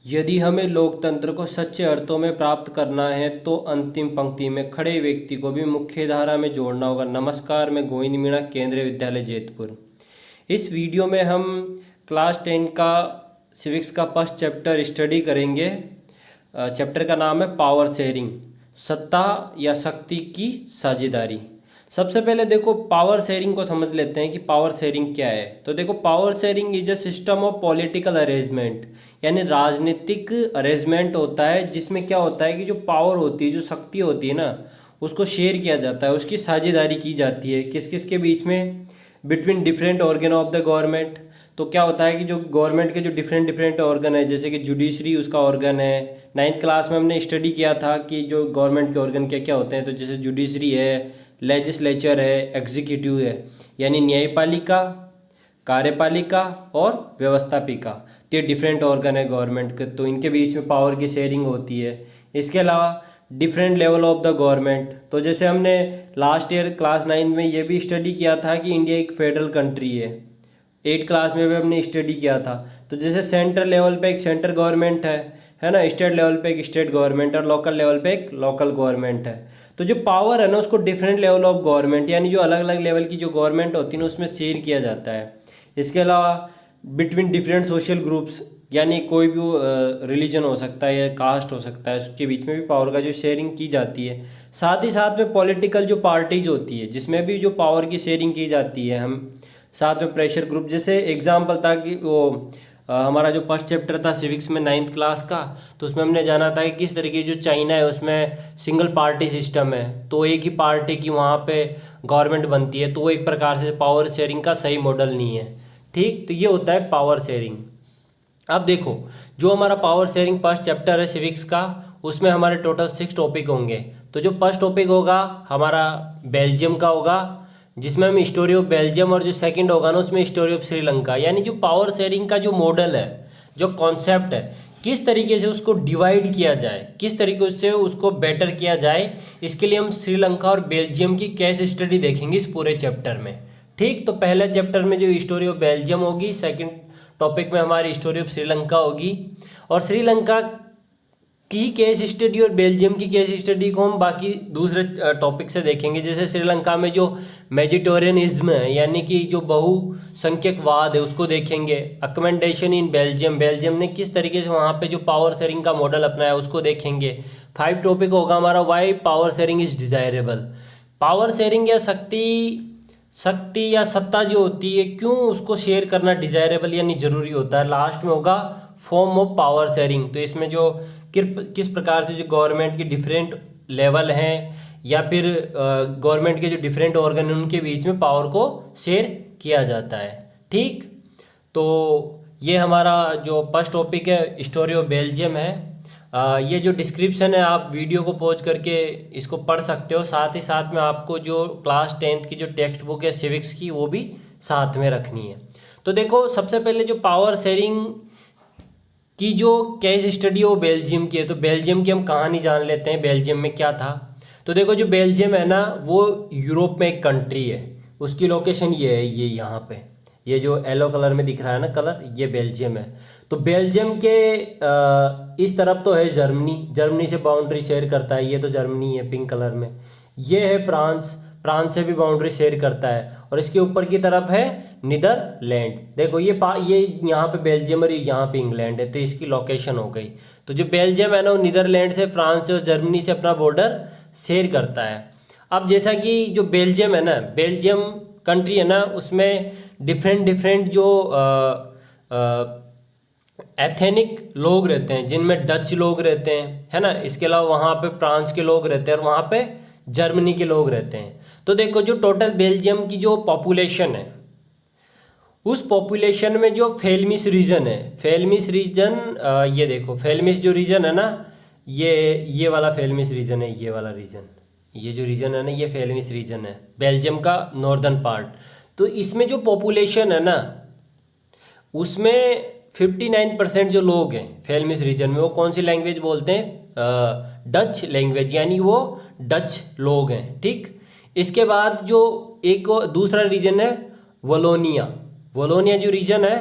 यदि हमें लोकतंत्र को सच्चे अर्थों में प्राप्त करना है तो अंतिम पंक्ति में खड़े व्यक्ति को भी मुख्यधारा में जोड़ना होगा। नमस्कार, मैं गोविंद मीणा, केंद्रीय विद्यालय जैतपुर। इस वीडियो में हम क्लास 10 का सिविक्स का फर्स्ट चैप्टर स्टडी करेंगे। चैप्टर का नाम है पावर शेयरिंग, सत्ता या शक्ति की साझेदारी। सबसे पहले देखो पावर शेयरिंग को समझ लेते हैं कि पावर शेयरिंग क्या है। तो देखो power sharing is a system of political arrangement, यानी राजनीतिक अरेंजमेंट होता है जिसमें क्या होता है कि जो पावर होती है, जो शक्ति होती है ना, उसको शेयर किया जाता है, उसकी साझेदारी की जाती है। किस किस के बीच में? Between different organ of the government. तो क्या होता है कि जो गवर्नमेंट के जो डिफरेंट डिफरेंट ऑर्गन है, जैसे कि जुडिशरी उसका ऑर्गन है। 9th क्लास में हमने स्टडी किया था कि जो गवर्नमेंट के ऑर्गन क्या क्या होते हैं। तो जैसे जुडिशरी है, लेजिस्लेचर है, एग्जीक्यूटिव है, यानी न्यायपालिका, कार्यपालिका और व्यवस्थापिका। तो ये डिफरेंट ऑर्गन है गवर्नमेंट के, तो इनके बीच में पावर की शेयरिंग होती है। इसके अलावा different level of the government. तो जैसे हमने लास्ट ईयर क्लास 9 में ये भी स्टडी किया था कि इंडिया एक फेडरल कंट्री है। 8th क्लास में भी हमने स्टडी किया था। तो जैसे सेंट्रल लेवल पे एक सेंट्रल गवर्नमेंट है ना, स्टेट लेवल पे एक स्टेट गवर्नमेंट और लोकल लेवल पे एक लोकल गवर्नमेंट है। तो जो पावर है ना, उसको डिफरेंट लेवल ऑफ गवर्नमेंट, यानी जो अलग अलग लेवल की जो गवर्नमेंट होती है ना, उसमें शेयर किया जाता है। इसके अलावा बिटवीन डिफरेंट सोशल ग्रुप्स, यानी कोई भी रिलीजन हो सकता है या कास्ट हो सकता है, उसके बीच में भी पावर का जो शेयरिंग की जाती है। साथ ही साथ में पॉलिटिकल जो पार्टीज होती है, जिसमें भी जो पावर की शेयरिंग की जाती है। हम साथ में प्रेशर ग्रुप, जैसे एग्जाम्पल था कि वो हमारा जो फर्स्ट चैप्टर था सिविक्स में 9th क्लास का, तो उसमें हमने जाना था कि किस तरीके जो चाइना है उसमें सिंगल पार्टी सिस्टम है, तो एक ही पार्टी की वहाँ पे गवर्नमेंट बनती है। तो वो एक प्रकार से पावर शेयरिंग का सही मॉडल नहीं है। ठीक, तो ये होता है पावर शेयरिंग। अब देखो, जो हमारा पावर शेयरिंग फर्स्ट चैप्टर है सिविक्स का, उसमें हमारे टोटल 6 टॉपिक होंगे। तो जो फर्स्ट टॉपिक होगा हमारा बेल्जियम का होगा, जिसमें हम हिस्टोरी ऑफ बेल्जियम, और जो सेकंड होगा ना उसमें हिस्टोरी ऑफ श्रीलंका। यानी जो पावर शेयरिंग का जो मॉडल है, जो कॉन्सेप्ट है, किस तरीके से उसको डिवाइड किया जाए, किस तरीके से उसको बेटर किया जाए, इसके लिए हम श्रीलंका और बेल्जियम की केस स्टडी देखेंगे इस पूरे चैप्टर में। ठीक, तो पहले चैप्टर में जो हिस्टोरी ऑफ बेल्जियम होगी, सेकंड टॉपिक में हमारी हिस्टोरी ऑफ श्रीलंका होगी। और श्रीलंका की केस स्टडी और बेल्जियम की केस स्टडी को हम बाकी दूसरे टॉपिक से देखेंगे। जैसे श्रीलंका में जो मेडिटेरेनिज्म है, यानी कि जो बहुसंख्यकवाद है, उसको देखेंगे। अकमेंडेशन इन बेल्जियम, बेल्जियम ने किस तरीके से वहाँ पे जो पावर शेयरिंग का मॉडल अपनाया, उसको देखेंगे। 5 टॉपिक होगा हमारा why power sharing is desirable. Power sharing या शक्ति या सत्ता जो होती है, क्यों उसको शेयर करना डिजायरेबल यानी जरूरी होता है। लास्ट में होगा फॉर्म ऑफ पावर शेयरिंग। तो इसमें जो किस प्रकार से जो गवर्नमेंट के डिफरेंट लेवल हैं या फिर गवर्नमेंट के जो डिफरेंट ऑर्गन हैं, उनके बीच में पावर को शेयर किया जाता है। ठीक, तो ये हमारा जो फर्स्ट टॉपिक है हिस्टोरी ऑफ बेल्जियम है। ये जो डिस्क्रिप्शन है, आप वीडियो को पॉज करके इसको पढ़ सकते हो। साथ ही साथ में आपको जो क्लास 10th की जो टेक्स्ट बुक है सिविक्स की, वो भी साथ में रखनी है। तो देखो, सबसे पहले जो पावर शेयरिंग की जो केस स्टडी हो बेल्जियम की है, तो बेल्जियम की हम कहानी जान लेते हैं। बेल्जियम में क्या था? तो देखो, जो बेल्जियम है ना, वो यूरोप में एक कंट्री है। उसकी लोकेशन ये है, ये यहाँ पे, ये जो येलो कलर में दिख रहा है ना कलर, ये बेल्जियम है। तो बेल्जियम के इस तरफ तो है जर्मनी, जर्मनी से बाउंड्री शेयर करता है, ये तो जर्मनी है पिंक कलर में। ये है फ्रांस, फ्रांस से भी बाउंड्री शेयर करता है। और इसके ऊपर की तरफ है नीदरलैंड। देखो ये यहाँ पे बेल्जियम और यहाँ पे इंग्लैंड है, तो इसकी लोकेशन हो गई। तो जो बेल्जियम है ना, वो नीदरलैंड से, फ्रांस से और जर्मनी से अपना बॉर्डर शेयर करता है। अब जैसा कि जो बेल्जियम है ना, बेल्जियम कंट्री है ना, उसमें डिफरेंट जो एथेनिक लोग रहते हैं, जिनमें डच लोग रहते हैं, है ना। इसके अलावा वहाँ पे फ्रांस के लोग रहते हैं और वहाँ पे जर्मनी के लोग रहते हैं। तो देखो, जो टोटल बेल्जियम की जो पॉपुलेशन है, उस पॉपुलेशन में जो फेलमिश रीजन है, फेलमिश रीजन, ये देखो फेलमिश जो रीजन है ना, ये वाला फेलमिश रीजन है, ये वाला रीजन, ये जो रीजन है ना, ये फेलमिश रीजन है, बेल्जियम का नॉर्दर्न पार्ट। तो इसमें जो पॉपुलेशन है ना, उसमें 59% जो लोग हैं फेलमिश रीजन में, वो कौन सी लैंग्वेज बोलते हैं? डच लैंग्वेज, यानी वो डच लोग हैं। ठीक, इसके बाद जो एक दूसरा रीजन है वलोनिया। वलोनिया जो रीजन है,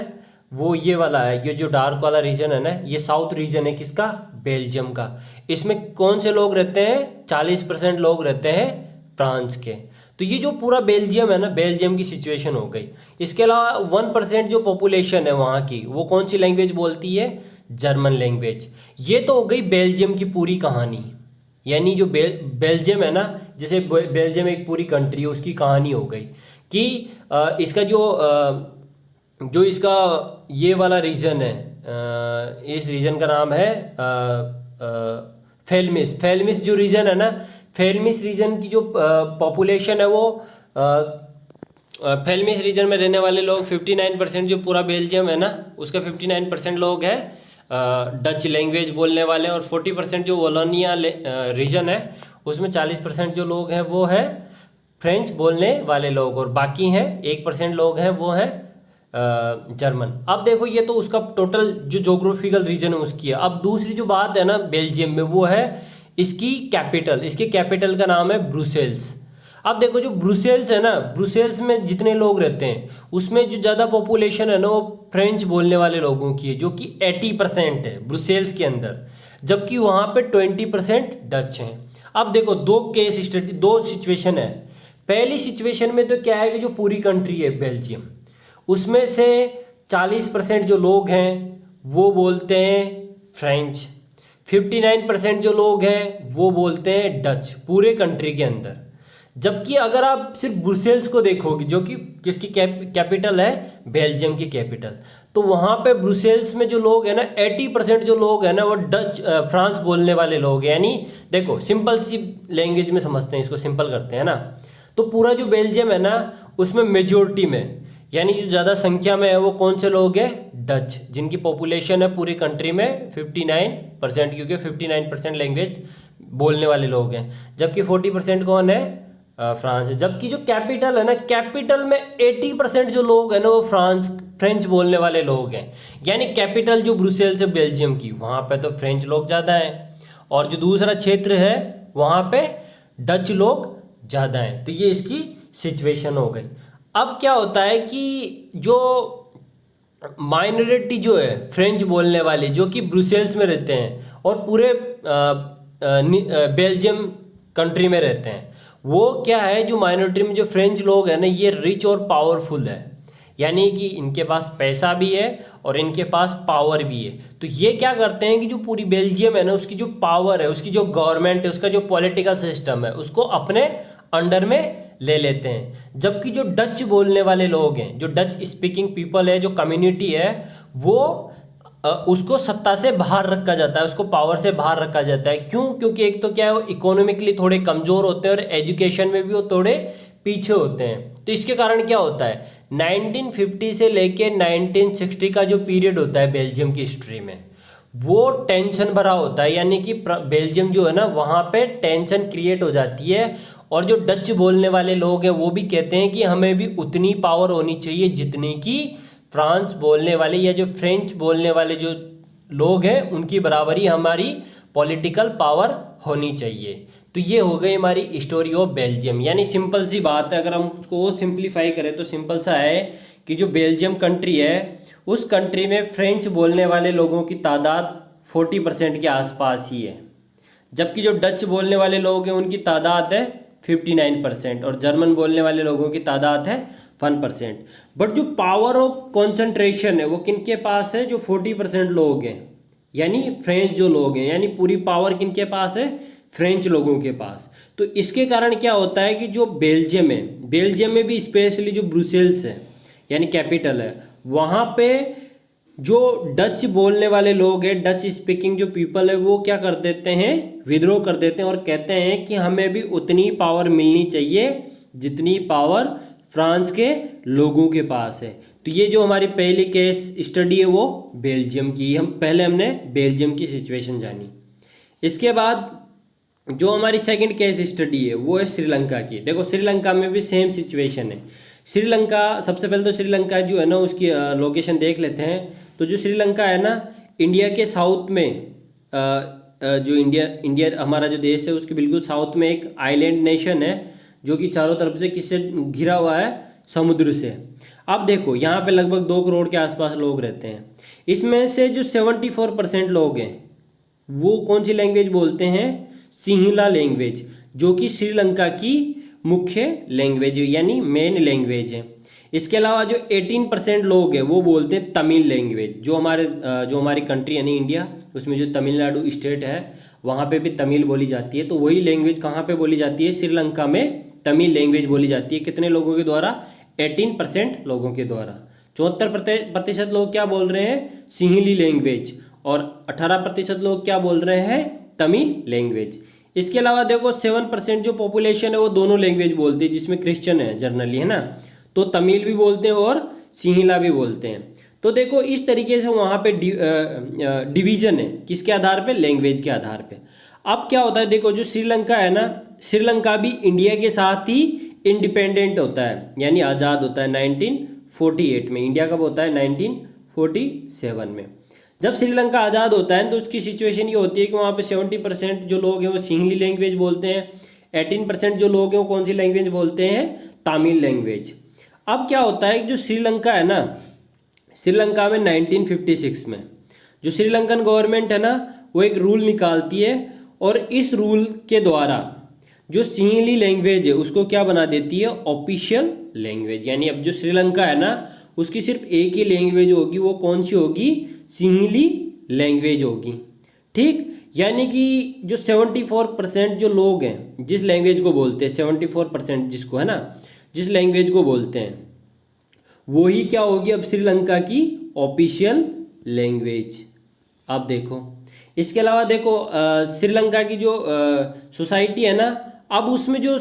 वो ये वाला है, ये जो डार्क वाला रीजन है ना, ये साउथ रीजन है किसका, बेल्जियम का। इसमें कौन से लोग रहते हैं, 40% लोग रहते हैं फ्रांस के। तो ये जो पूरा बेल्जियम है ना, बेल्जियम की सिचुएशन हो गई। इसके अलावा 1% जो पॉपुलेशन है वहाँ की, वो कौन सी लैंग्वेज बोलती है, जर्मन लैंग्वेज। ये तो हो गई बेल्जियम की पूरी कहानी, यानी जो बेल्जियम है ना, जैसे बेल्जियम एक पूरी कंट्री है, उसकी कहानी हो गई कि इसका जो इसका ये वाला रीजन है, इस रीजन का नाम है फेलमिस जो रीजन है ना, फेलमिस रीजन की जो पॉपुलेशन है वो फेलमिस रीजन में रहने वाले लोग 59%, जो पूरा बेल्जियम है ना उसका 59% लोग हैं डच लैंग्वेज बोलने वाले, और 40% जो वोलोनिया रीजन है उसमें 40% जो लोग हैं वो है फ्रेंच बोलने वाले लोग, और बाकी हैं 1% लोग हैं वो हैं जर्मन। अब देखो ये तो उसका टोटल जो जोग्राफिकल रीजन है उसकी है। अब दूसरी जो बात है ना बेल्जियम में, वो है इसकी कैपिटल। इसके कैपिटल का नाम है ब्रुसेल्स। अब देखो जो ब्रुसेल्स है ना, ब्रुसेल्स में जितने लोग रहते हैं उसमें जो ज़्यादा पॉपुलेशन है ना वो फ्रेंच बोलने वाले लोगों की है, जो कि 80% है ब्रुसेल्स के अंदर, जबकि वहाँ पे 20% डच हैं। अब देखो दो केस स्टडी, दो सिचुएशन है। पहली सिचुएशन में तो क्या है कि जो पूरी कंट्री है बेल्जियम, उसमें से 40% जो लोग हैं वो बोलते हैं फ्रेंच, 59% जो लोग हैं वो बोलते हैं डच पूरे कंट्री के अंदर। जबकि अगर आप सिर्फ ब्रुसेल्स को देखोगे, जो कि किसकी कैपिटल है, बेल्जियम की कैपिटल, तो वहाँ पे ब्रुसेल्स में जो लोग हैं ना 80% जो लोग हैं ना वो डच फ्रांस बोलने वाले लोग हैं। यानी देखो सिंपल सी लैंग्वेज में समझते हैं, इसको सिंपल करते हैं ना, तो पूरा जो बेल्जियम है ना उसमें मेजोरिटी में, यानी जो ज़्यादा संख्या में है वो कौन से लोग हैं, डच, जिनकी पॉपुलेशन है पूरी कंट्री में 59%, क्योंकि 59% लैंग्वेज बोलने वाले लोग हैं, जबकि 40% कौन है, फ्रांस है। जबकि जो कैपिटल है ना, कैपिटल में 80% जो लोग हैं ना वो फ्रेंच बोलने वाले लोग हैं। यानी कैपिटल जो ब्रुसेल्स है बेल्जियम की, वहाँ पे तो फ्रेंच लोग ज़्यादा हैं, और जो दूसरा क्षेत्र है वहाँ पे डच लोग ज़्यादा हैं। तो ये इसकी सिचुएशन हो गई। अब क्या होता है कि जो माइनॉरिटी जो है फ्रेंच बोलने वाले, जो कि ब्रुसेल्स में रहते हैं और पूरे बेल्जियम कंट्री में रहते हैं, वो क्या है, जो माइनॉरिटी में जो फ्रेंच लोग हैं ना, ये रिच और पावरफुल है, यानी कि इनके पास पैसा भी है और इनके पास पावर भी है। तो ये क्या करते हैं कि जो पूरी बेल्जियम है ना, उसकी जो पावर है, उसकी जो गवर्नमेंट है, उसका जो पॉलिटिकल सिस्टम है, उसको अपने अंडर में ले लेते हैं। जबकि जो डच बोलने वाले लोग हैं, जो डच स्पीकिंग पीपल है, जो कम्युनिटी है, वो उसको सत्ता से बाहर रखा जाता है, उसको पावर से बाहर रखा जाता है। क्यों? क्योंकि एक तो क्या है, वो इकोनॉमिकली थोड़े कमज़ोर होते हैं और एजुकेशन में भी वो थोड़े पीछे होते हैं। तो इसके कारण क्या होता है, 1950 से लेके 1960 का जो पीरियड होता है बेल्जियम की हिस्ट्री में, वो टेंशन भरा होता है। यानी कि बेल्जियम जो है ना, वहाँ पे टेंशन क्रिएट हो जाती है, और जो डच बोलने वाले लोग हैं वो भी कहते हैं कि हमें भी उतनी पावर होनी चाहिए जितनी कि फ्रांस बोलने वाले या जो फ्रेंच बोलने वाले जो लोग हैं उनकी बराबरी हमारी पॉलिटिकल पावर होनी चाहिए। तो ये हो गई हमारी स्टोरी ऑफ बेल्जियम। यानी सिंपल सी बात है, अगर हम उसको सिंप्लीफाई करें तो सिंपल सा है कि जो बेल्जियम कंट्री है, उस कंट्री में फ्रेंच बोलने वाले लोगों की तादाद 40% के आसपास ही है, जबकि जो डच बोलने वाले लोग हैं उनकी तादाद है 59%, और जर्मन बोलने वाले लोगों की तादाद है 1%। बट जो पावर ऑफ कॉन्सेंट्रेशन है वो किनके पास है, जो 40% लोग हैं, यानी फ्रेंच जो लोग हैं, यानी पूरी पावर किनके पास है, फ्रेंच लोगों के पास। तो इसके कारण क्या होता है कि जो बेल्जियम है, बेल्जियम में भी स्पेशली जो ब्रुसेल्स है यानी कैपिटल है, वहाँ पे जो डच बोलने वाले लोग हैं, डच स्पीकिंग जो पीपल है, वो क्या कर देते हैं, विद्रोह कर देते हैं और कहते हैं कि हमें भी उतनी पावर मिलनी चाहिए जितनी पावर फ्रांस के लोगों के पास है। तो ये जो हमारी पहली केस स्टडी है वो बेल्जियम की, हमने बेल्जियम की सिचुएशन जानी। इसके बाद जो हमारी सेकंड केस स्टडी है वो है श्रीलंका की। देखो श्रीलंका में भी सेम सिचुएशन है। श्रीलंका, सबसे पहले तो श्रीलंका जो है ना उसकी लोकेशन देख लेते हैं। तो जो श्रीलंका है ना, इंडिया के साउथ में, जो इंडिया हमारा जो देश है उसके बिल्कुल साउथ में एक आइलैंड नेशन है, जो कि चारों तरफ से किससे घिरा हुआ है, समुद्र से। अब देखो यहाँ पे लगभग 2 करोड़ के आसपास लोग रहते हैं। इसमें से जो 74% लोग हैं वो कौन सी लैंग्वेज बोलते हैं? सिंहला लैंग्वेज, जो कि श्रीलंका की मुख्य लैंग्वेज है, यानी मेन लैंग्वेज है। इसके अलावा जो 18% लोग हैं वो बोलते हैं तमिल लैंग्वेज। जो हमारी कंट्री यानी इंडिया, उसमें जो तमिलनाडु स्टेट है वहाँ पे भी तमिल बोली जाती है। तो वही लैंग्वेज कहाँ पे बोली जाती है? श्रीलंका में तमिल लैंग्वेज बोली जाती है। कितने लोगों के द्वारा? 18% लोगों के द्वारा। 74% लोग क्या बोल रहे हैं? सिंहली लैंग्वेज। और 18% लोग क्या बोल रहे हैं? तमिल लैंग्वेज। इसके अलावा देखो 7% जो पॉपुलेशन है वो दोनों लैंग्वेज बोलती है, जिसमें क्रिश्चियन है जनरली, है ना। तो तमिल भी बोलते हैं और सिंहला भी बोलते हैं। तो देखो इस तरीके से वहाँ पे डिवीजन है, किसके आधार पे? लैंग्वेज के आधार पे। अब क्या होता है, देखो जो श्रीलंका है ना, श्रीलंका भी इंडिया के साथ ही इंडिपेंडेंट होता है, यानी आज़ाद होता है 1948 में। इंडिया कब होता है? 1947 में। जब श्रीलंका आज़ाद होता है तो उसकी सिचुएशन ये होती है कि वहाँ पे 70% जो लोग हैं वो सिंहली लैंग्वेज बोलते हैं, 18% जो लोग हैं वो कौन सी लैंग्वेज बोलते हैं? तमिल लैंग्वेज। अब क्या होता है, जो श्रीलंका है ना, श्रीलंका में 1956 में जो श्रीलंकन गवर्नमेंट है ना वो एक रूल निकालती है, और इस रूल के द्वारा जो सिंहली लैंग्वेज है उसको क्या बना देती है? Official language. यानी अब जो श्रीलंका है ना उसकी सिर्फ एक ही लैंग्वेज होगी, वो कौन सी होगी? सिंहली लैंग्वेज होगी। ठीक, यानी कि जो 74% जो लोग हैं जिस लैंग्वेज को बोलते हैं, 74% जिसको है ना, जिस लैंग्वेज को बोलते हैं वो ही क्या होगी अब श्रीलंका की ऑफिशियल लैंग्वेज। आप देखो इसके अलावा देखो श्रीलंका की जो सोसाइटी है ना, अब उसमें जो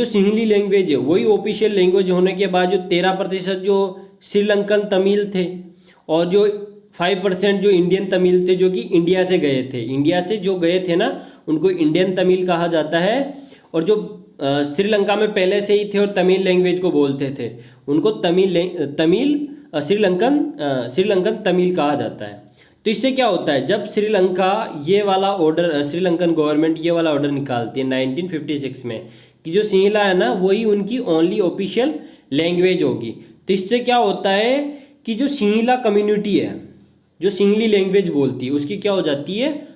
सिंहली लैंग्वेज है वही ऑफिशियल लैंग्वेज होने के बाद जो 13% जो श्रीलंकन तमिल थे और जो 5% जो इंडियन तमिल थे जो कि इंडिया से गए थे, इंडिया से जो गए थे ना उनको इंडियन तमिल कहा जाता है। और जो श्रीलंका में पहले से ही थे और तमिल लैंग्वेज को बोलते थे उनको श्रीलंकन तमिल कहा जाता है। तो इससे क्या होता है, जब श्रीलंका ये वाला ऑर्डर, श्रीलंकन गवर्नमेंट ये वाला ऑर्डर निकालती है 1956 में कि जो सिंहला है ना वही उनकी ओनली ऑफिशियल लैंग्वेज होगी, तो इससे क्या होता है कि जो सिंहला कम्युनिटी है जो सिंहली लैंग्वेज बोलती है उसकी क्या हो जाती है?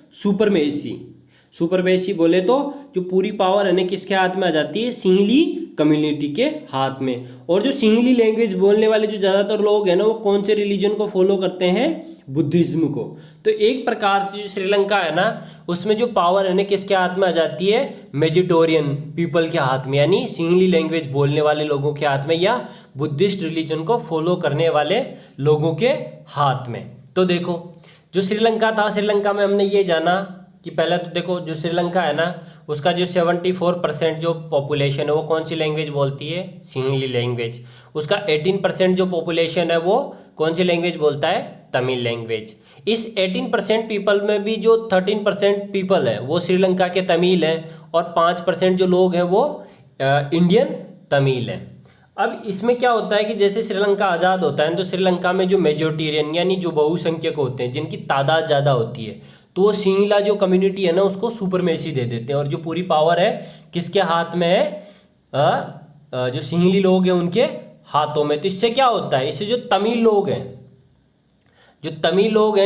सुपरमेसी बोले तो जो पूरी पावर है ना किसके हाथ में आ जाती है? सिंहली कम्युनिटी के हाथ में। और जो सिंहली लैंग्वेज बोलने वाले जो ज़्यादातर लोग हैं ना वो कौन से रिलीजन को फॉलो करते हैं? बुद्धिज्म को। तो एक प्रकार से जो श्रीलंका है ना उसमें जो पावर है ना किसके हाथ में आ जाती है? मेजिटोरियन पीपल के हाथ में, यानी सिंहली लैंग्वेज बोलने वाले लोगों के हाथ में या बुद्धिस्ट रिलीजन को फॉलो करने वाले लोगों के हाथ में। तो देखो जो श्रीलंका था, श्रीलंका में हमने ये जाना कि पहले तो देखो जो श्रीलंका है ना उसका जो 74% जो पॉपुलेशन है वो कौन सी लैंग्वेज बोलती है? सिंहली लैंग्वेज। उसका 18% जो पॉपुलेशन है वो कौन सी लैंग्वेज बोलता है? तमिल लैंग्वेज। इस 18% पीपल में भी जो 13% पीपल है वो श्रीलंका के तमिल हैं और 5% जो लोग हैं वो इंडियन तमिल हैं। अब इसमें क्या होता है कि जैसे श्रीलंका आज़ाद होता है तो श्रीलंका में जो मेजोरिटेरियन यानी जो बहुसंख्यक होते हैं जिनकी तादाद ज़्यादा होती है तो वो सिंहला जो कम्युनिटी है ना उसको सुपरमेसी दे देते हैं और जो पूरी पावर है किसके हाथ में है? जो सिंहली लोग हैं उनके हाथों में। तो इससे क्या होता है, इससे जो तमिल लोग हैं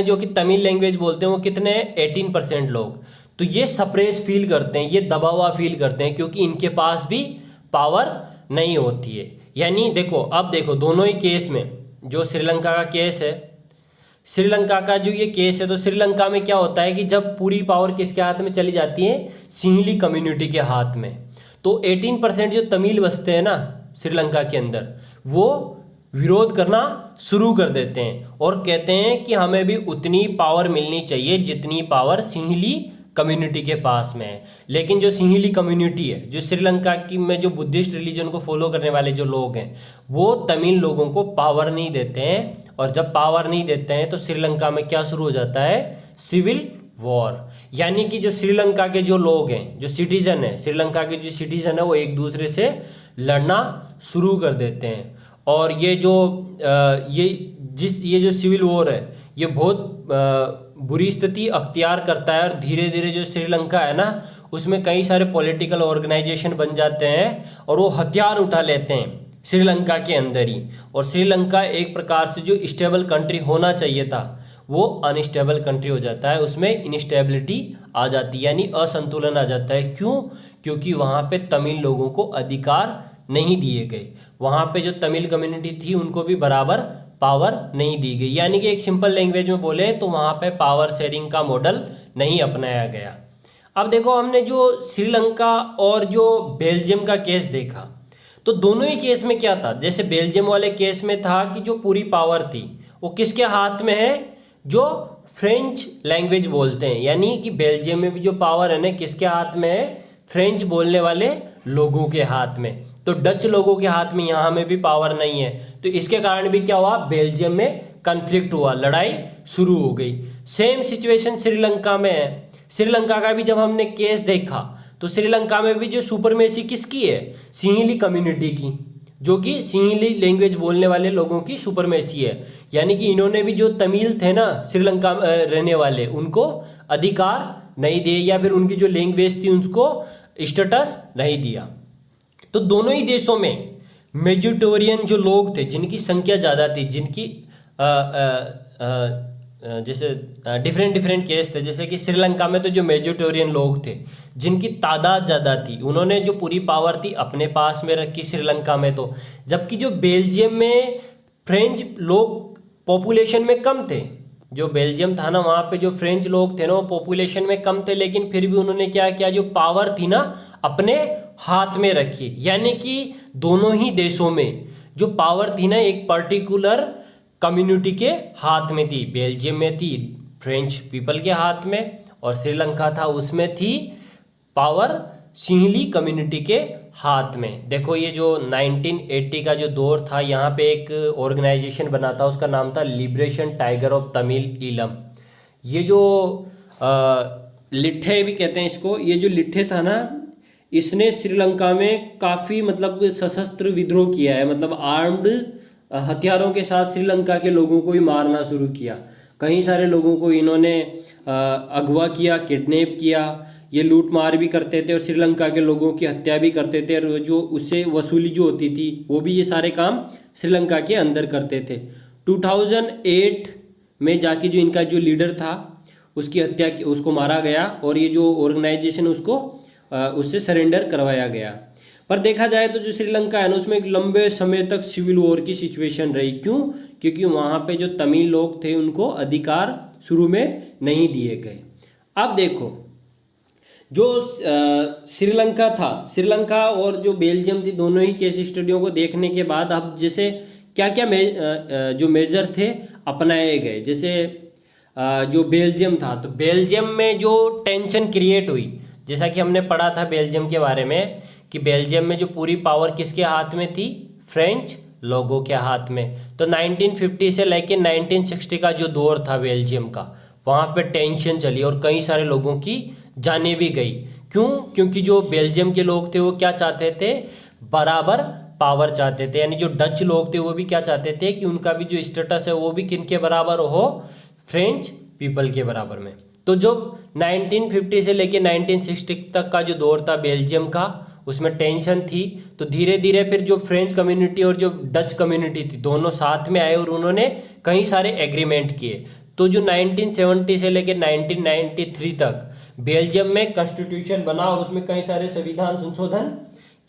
जो कि तमिल लैंग्वेज बोलते हैं वो कितने हैं? 18% लोग। तो ये सप्रेस फील करते हैं, ये दबा हुआ फील करते हैं क्योंकि इनके पास भी पावर नहीं होती है। यानी देखो अब देखो दोनों ही केस में जो श्रीलंका का केस है, श्रीलंका का जो ये केस है तो श्रीलंका में क्या होता है कि जब पूरी पावर किसके हाथ में चली जाती है? सिंहली कम्युनिटी के हाथ में। तो 18% जो तमिल बसते हैं ना श्रीलंका के अंदर वो विरोध करना शुरू कर देते हैं और कहते हैं कि हमें भी उतनी पावर मिलनी चाहिए जितनी पावर सिंहली कम्युनिटी के पास में है। लेकिन जो सिंहली कम्युनिटी है जो श्रीलंका की में जो बुद्धिस्ट रिलीजन को फॉलो करने वाले जो लोग हैं वो तमिल लोगों को पावर नहीं देते हैं, और जब पावर नहीं देते हैं तो श्रीलंका में क्या शुरू हो जाता है? Civil war. यानी कि जो श्रीलंका के जो लोग हैं जो सिटीजन है, श्रीलंका के जो सिटीजन है वो एक दूसरे से लड़ना शुरू कर देते हैं। और ये जो सिविल वॉर है ये बहुत बुरी स्थिति अख्तियार करता है और धीरे धीरे जो श्रीलंका है ना उसमें कई सारे पॉलिटिकल ऑर्गेनाइजेशन बन जाते हैं और वो हथियार उठा लेते हैं श्रीलंका के अंदर ही। और श्रीलंका एक प्रकार से जो स्टेबल कंट्री होना चाहिए था वो अनस्टेबल कंट्री हो जाता है, उसमें इनस्टेबिलिटी आ जाती है, यानी असंतुलन आ जाता है। क्यों? क्योंकि वहाँ पे तमिल लोगों को अधिकार नहीं दिए गए, वहाँ पे जो तमिल कम्युनिटी थी उनको भी बराबर पावर नहीं दी गई। यानी कि एक सिंपल लैंग्वेज में बोले तो वहाँ पे पावर शेयरिंग का मॉडल नहीं अपनाया गया। अब देखो, हमने जो श्रीलंका और जो बेल्जियम का केस देखा तो दोनों ही केस में क्या था, जैसे बेल्जियम वाले केस में था कि जो पूरी पावर थी वो किसके हाथ में है, जो फ्रेंच लैंग्वेज बोलते हैं। यानी कि बेल्जियम में भी जो पावर है ना किसके हाथ में है, फ्रेंच बोलने वाले लोगों के हाथ में। तो डच लोगों के हाथ में यहाँ में भी पावर नहीं है, तो इसके कारण भी क्या हुआ, बेल्जियम में कन्फ्लिक्ट हुआ, लड़ाई शुरू हो गई। सेम सिचुएशन श्रीलंका में है। श्रीलंका का भी जब हमने केस देखा तो श्रीलंका में भी जो सुपरमेसी किसकी है, सिंहली कम्युनिटी की, जो कि सिंहली लैंग्वेज बोलने वाले लोगों की सुपरमेसी है। यानी कि इन्होंने भी जो तमिल थे ना श्रीलंका में रहने वाले, उनको अधिकार नहीं दिए या फिर उनकी जो लैंग्वेज थी उनको स्टेटस नहीं दिया। तो दोनों ही देशों में मेजोरिटेरियन जो लोग थे, जिनकी संख्या ज़्यादा थी, जिनकी जैसे डिफरेंट केस थे, जैसे कि श्रीलंका में तो जो मेजोरिटेरियन लोग थे जिनकी तादाद ज़्यादा थी, उन्होंने जो पूरी पावर थी अपने पास में रखी श्रीलंका में। तो जबकि जो बेल्जियम में फ्रेंच लोग पॉपुलेशन में कम थे, जो बेल्जियम था ना वहाँ पे जो फ्रेंच लोग थे ना वो पॉपुलेशन में कम थे, लेकिन फिर भी उन्होंने क्या किया, जो पावर थी ना अपने हाथ में रखी। यानी कि दोनों ही देशों में जो पावर थी ना एक पर्टिकुलर कम्युनिटी के हाथ में थी। बेल्जियम में थी फ्रेंच पीपल के हाथ में, और श्रीलंका था उसमें थी पावर सिंहली कम्युनिटी के हाथ में। देखो, ये जो 1980 का जो दौर था, यहाँ पे एक ऑर्गेनाइजेशन बना था, उसका नाम था liberation tiger of Tamil Eelam. ये जो लिट्ठे भी कहते हैं इसको, ये जो लिट्ठे था ना, इसने श्रीलंका में काफ़ी मतलब सशस्त्र विद्रोह किया है, मतलब आर्म्ड हथियारों के साथ श्रीलंका के लोगों को ही मारना शुरू किया। कई सारे लोगों को इन्होंने अगवा किया, किडनैप किया, ये लूट मार भी करते थे और श्रीलंका के लोगों की हत्या भी करते थे, और जो उससे वसूली जो होती थी वो भी ये सारे काम श्रीलंका के अंदर करते थे। 2008 में जाके जो इनका जो लीडर था उसकी हत्या, उसको मारा गया, और ये जो ऑर्गेनाइजेशन उसको उससे सरेंडर करवाया गया। पर देखा जाए तो जो श्रीलंका है ना उसमें एक लंबे समय तक सिविल वॉर की सिचुएशन रही। क्यों? क्योंकि वहाँ पे जो तमिल लोग थे उनको अधिकार शुरू में नहीं दिए गए। अब देखो, जो श्रीलंका था, श्रीलंका और जो बेल्जियम थी, दोनों ही केस स्टडियों को देखने के बाद अब जैसे क्या क्या जो मेजर थे अपनाए गए। जैसे जो बेल्जियम था, तो बेल्जियम में जो टेंशन क्रिएट हुई, जैसा कि हमने पढ़ा था बेल्जियम के बारे में कि बेल्जियम में जो पूरी पावर किसके हाथ में थी, फ्रेंच लोगों के हाथ में। तो 1950 से लेके 1960 का जो दौर था बेल्जियम का, वहाँ पे टेंशन चली और कई सारे लोगों की जानें भी गई। क्यों? क्योंकि जो बेल्जियम के लोग थे वो क्या चाहते थे, बराबर पावर चाहते थे। यानी जो डच लोग थे वो भी क्या चाहते थे कि उनका भी जो स्टेटस है वो भी किन के बराबर हो, फ्रेंच पीपल के बराबर में। तो जो 1950 से लेके 1960 तक का जो दौर था बेल्जियम का, उसमें टेंशन थी। तो धीरे धीरे फिर जो फ्रेंच कम्युनिटी और जो डच कम्युनिटी थी दोनों साथ में आए और उन्होंने कई सारे एग्रीमेंट किए। तो जो 1970 से लेकर 1993 तक बेल्जियम में कॉन्स्टिट्यूशन बना और उसमें कई सारे संविधान संशोधन